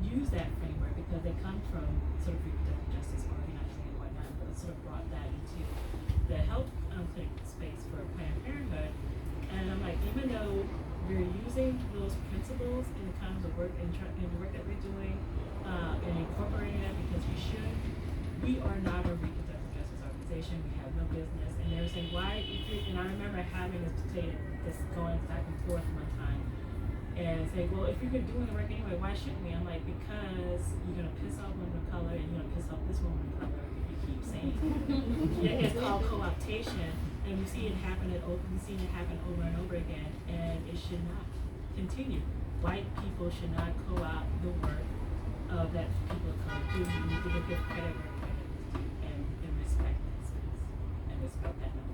use that framework because they come from sort of reproductive justice organizing and whatnot, but it sort of brought that into the health clinic space for Planned Parenthood. And I'm like, even though we're using those principles in the kinds of work and the work that we're doing and incorporating that because we should, we are not a reproductive justice organization. We have no business. And they were saying, why? And I remember having this going back and forth one time and saying, well, if you're doing the work anyway, why shouldn't we? I'm like, because you're going to piss off women of color and you're going to piss off this woman of color if you keep saying co-optation, and we've seen it happen over and over again, and it should not continue. White people should not co-opt the work that people of color do. We need to give credit where credit is due and respect that space and respect that knowledge.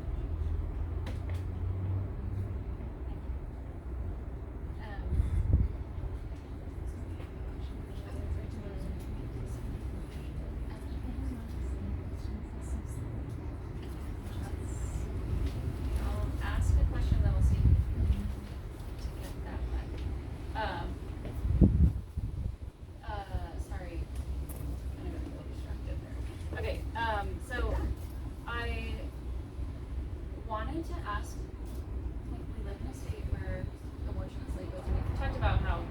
I'll ask a question, then we'll see to get that one. Sorry, kind of got a little distracted there. Okay, so I wanted to ask, like, we live in a state where abortion is legal. And we've talked about how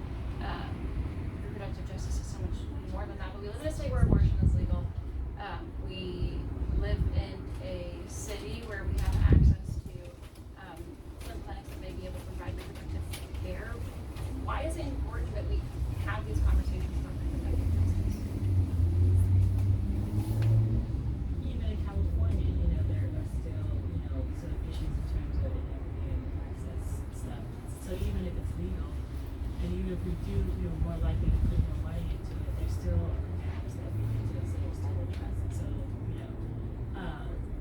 reproductive justice is so much more than that, but we live in a state where abortion is legal. We live in a city where we have access to some clinics that may be able to provide reproductive care. Why is it important that we have these conversations about reproductive justice? Even in California, there are still, sort of issues in terms of inequity and access stuff. So even if it's legal, and even if we do, more likely to put more money into it, there's still gaps that we need to still address. And so,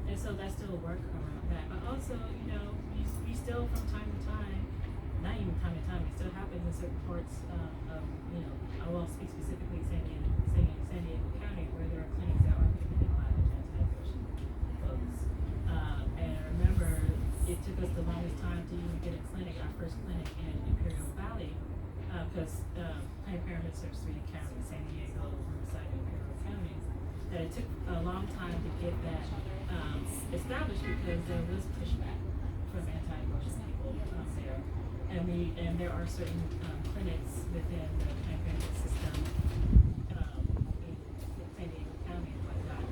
and so that's still work around that. But also, we still from time to time, not even time to time, it still happens in certain parts of, I will speak specifically San Diego County, where there are clinics that are committed by anti-abortion folks. And I remember it took us the longest time to even get a clinic, our first clinic in Imperial Valley, because Planned Parenthood serves 3 counties, San Diego, Riverside, and Imperial counties, that it took a long time to get that established because there was pushback from anti-abortion people there. And there are certain clinics within the Planned Parenthood system in San Diego County and whatnot,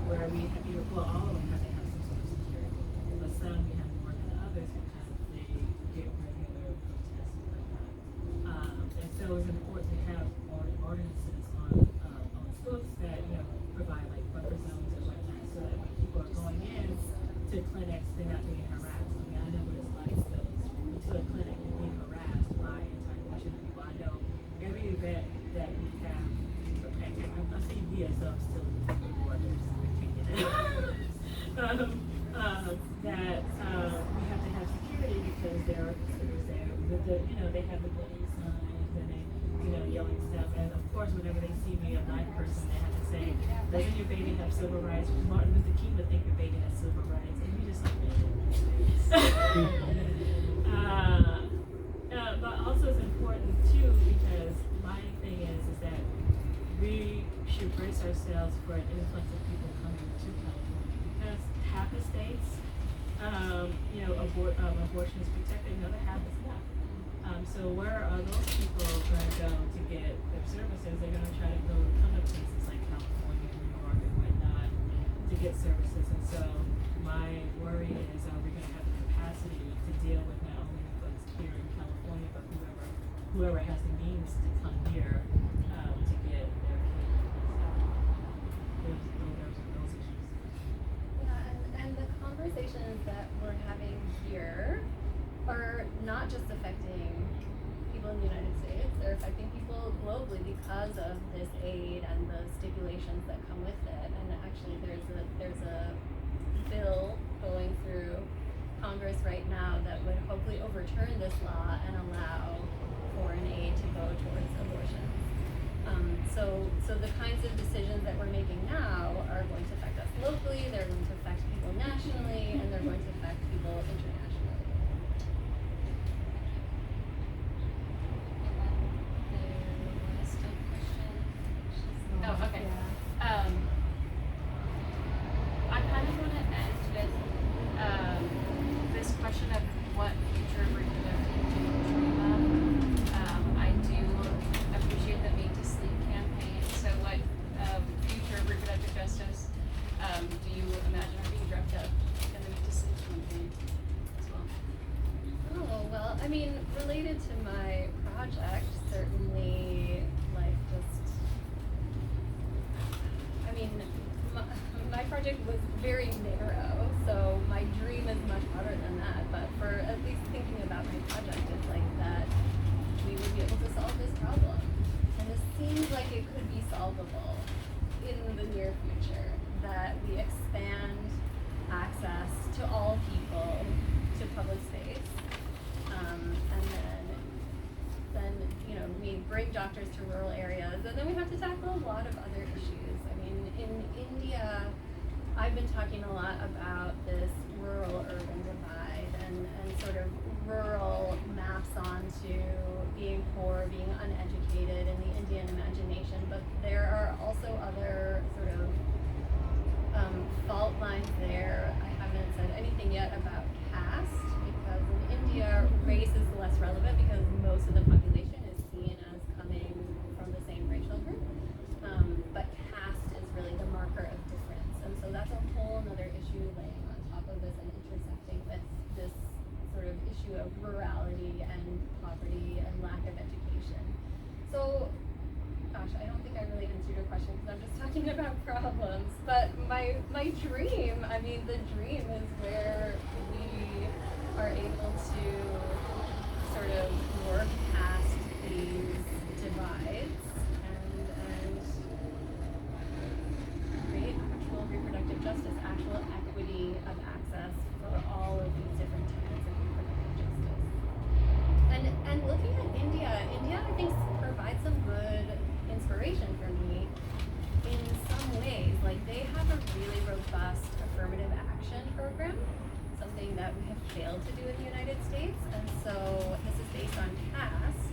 where we have, all of them have to have some sort of security, but some we have more than others because they get regular protests and whatnot. And so it's important to have ordinances on books that provide like buffer zones and whatnot, so that when people are going in to clinics, they're not being harassed. I mean, I know what it's like to a clinic and being harassed by anti-abortion people. I know every event that we have, I'm saying we as I'm still orders, that we have to have security because there are visitors there. With the, they have the bullying signs and they, yelling stuff. And of course, whenever they see me, a black person, they have to say, doesn't your baby have civil rights? Martin Luther King would think your baby has civil rights. And we just like, but also it's important too because my thing is that we should brace ourselves for an influx of people coming to California because half the states, abortion is protected, another half is not. So where are those people going to go to get their services? They're going to try to go to other places like California, New York, and whatnot to get services. And so my worry is, are we going to have the capacity to deal with not only the folks here in California, but whoever has the means to come here to get their care? Those issues. Yeah, and the conversations that we're having here are not just affecting people in the United States, they're affecting people globally because of this aid and the stipulations that come with it. And actually there's a bill going through Congress right now that would hopefully overturn this law and allow foreign aid to go towards abortion. So the kinds of decisions that we're making now are going to affect us locally, they're going to affect people nationally, and they're going to affect people internationally. Oh, okay. I kind of want to end with this question of what future reproductive do you dream of? I do appreciate the Meet to Sleep campaign. So what future reproductive justice do you imagine are being dreamt of in the Meet to Sleep campaign as well? Oh, well, I mean, related to my project, certainly, like, just, I mean, my project project was very narrow, so my dream is much broader than that. But for at least thinking about my project, it's like that we would be able to solve this problem. And this seems like it could be solvable in the near future, that we expand access to all people to public space, and then you know, we bring doctors to rural areas, and then we have to tackle a lot of other issues. I mean, in India, I've been talking a lot about this rural-urban divide and sort of rural maps onto being poor, being uneducated in the Indian imagination, but there are also other sort of fault lines there. I haven't said anything yet about caste, because in India, race is less relevant because most of the population is seen as coming from the same racial group. But caste is really the marker of difference. And so that's a whole other issue laying on top of this and intersecting with this sort of issue of rurality and poverty and lack of education. So, gosh, I don't think I really answered your question because I'm just talking about problems. But my dream, I mean, the dream is where we are able to sort of work past these divides and create actual reproductive justice, actual equity of access for all of these different types of reproductive justice. And looking at India I think provides some good inspiration for me in some ways. Like, they have a really robust affirmative action program, something that we have failed to do in the United States. And so this is based on caste,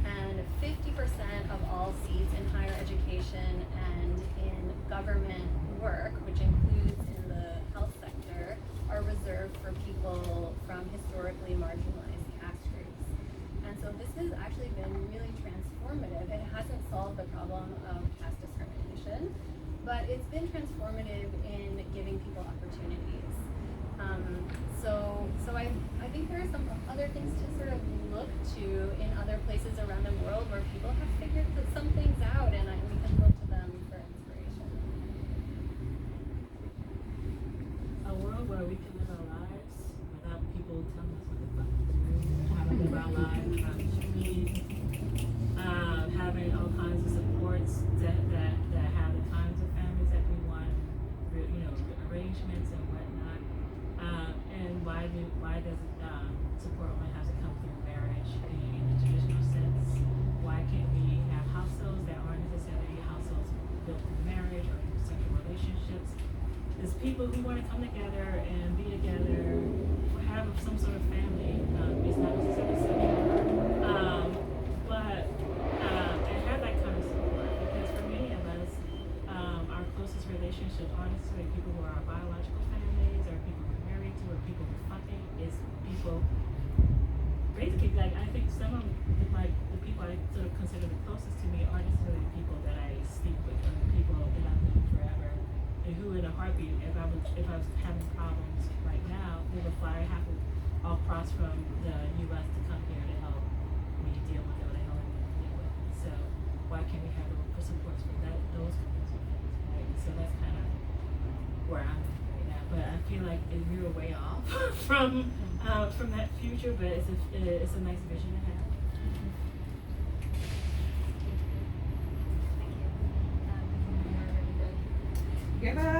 and 50% of all seats in higher education and in government work, which includes in the health sector, are reserved for people from historically marginalized caste groups. And so this has actually been really transformative. It hasn't solved the problem of caste discrimination, but it's been transformative in giving people opportunities. So I think there are some other things to sort of look to in other places around the world where people have figured some things out, and we can look to them for inspiration. A world where we can live our lives without people telling us what the fuck to do, how to live our lives, how to choose, having all kinds of supports that have the kinds of families that we want, you know, arrangements and whatnot. And why does support only have to come through marriage in the traditional sense? Why can't we have households that aren't necessarily households built through marriage or through sexual relationships? There's people who want to come together and be together, or have some sort of family. It's not necessarily sexual, but and have that kind of support. Because for many of us, our closest relationships aren't necessarily people who are our biological families, or people we're married to, or people we're fucking. It's people. Basically, like, I think some of the people I sort of consider the closest to me aren't necessarily the people that I sleep with, or the people that I've known forever, and who in a heartbeat, if I was having problems right now, they would fly all across from the U.S. to come here to help me deal with what the hell I need to deal with. So why can't we have the supports for those kinds of things, right? So that's kind of where I'm at right now. But I feel like we were way off from that future, but it's a nice vision to have. Give up.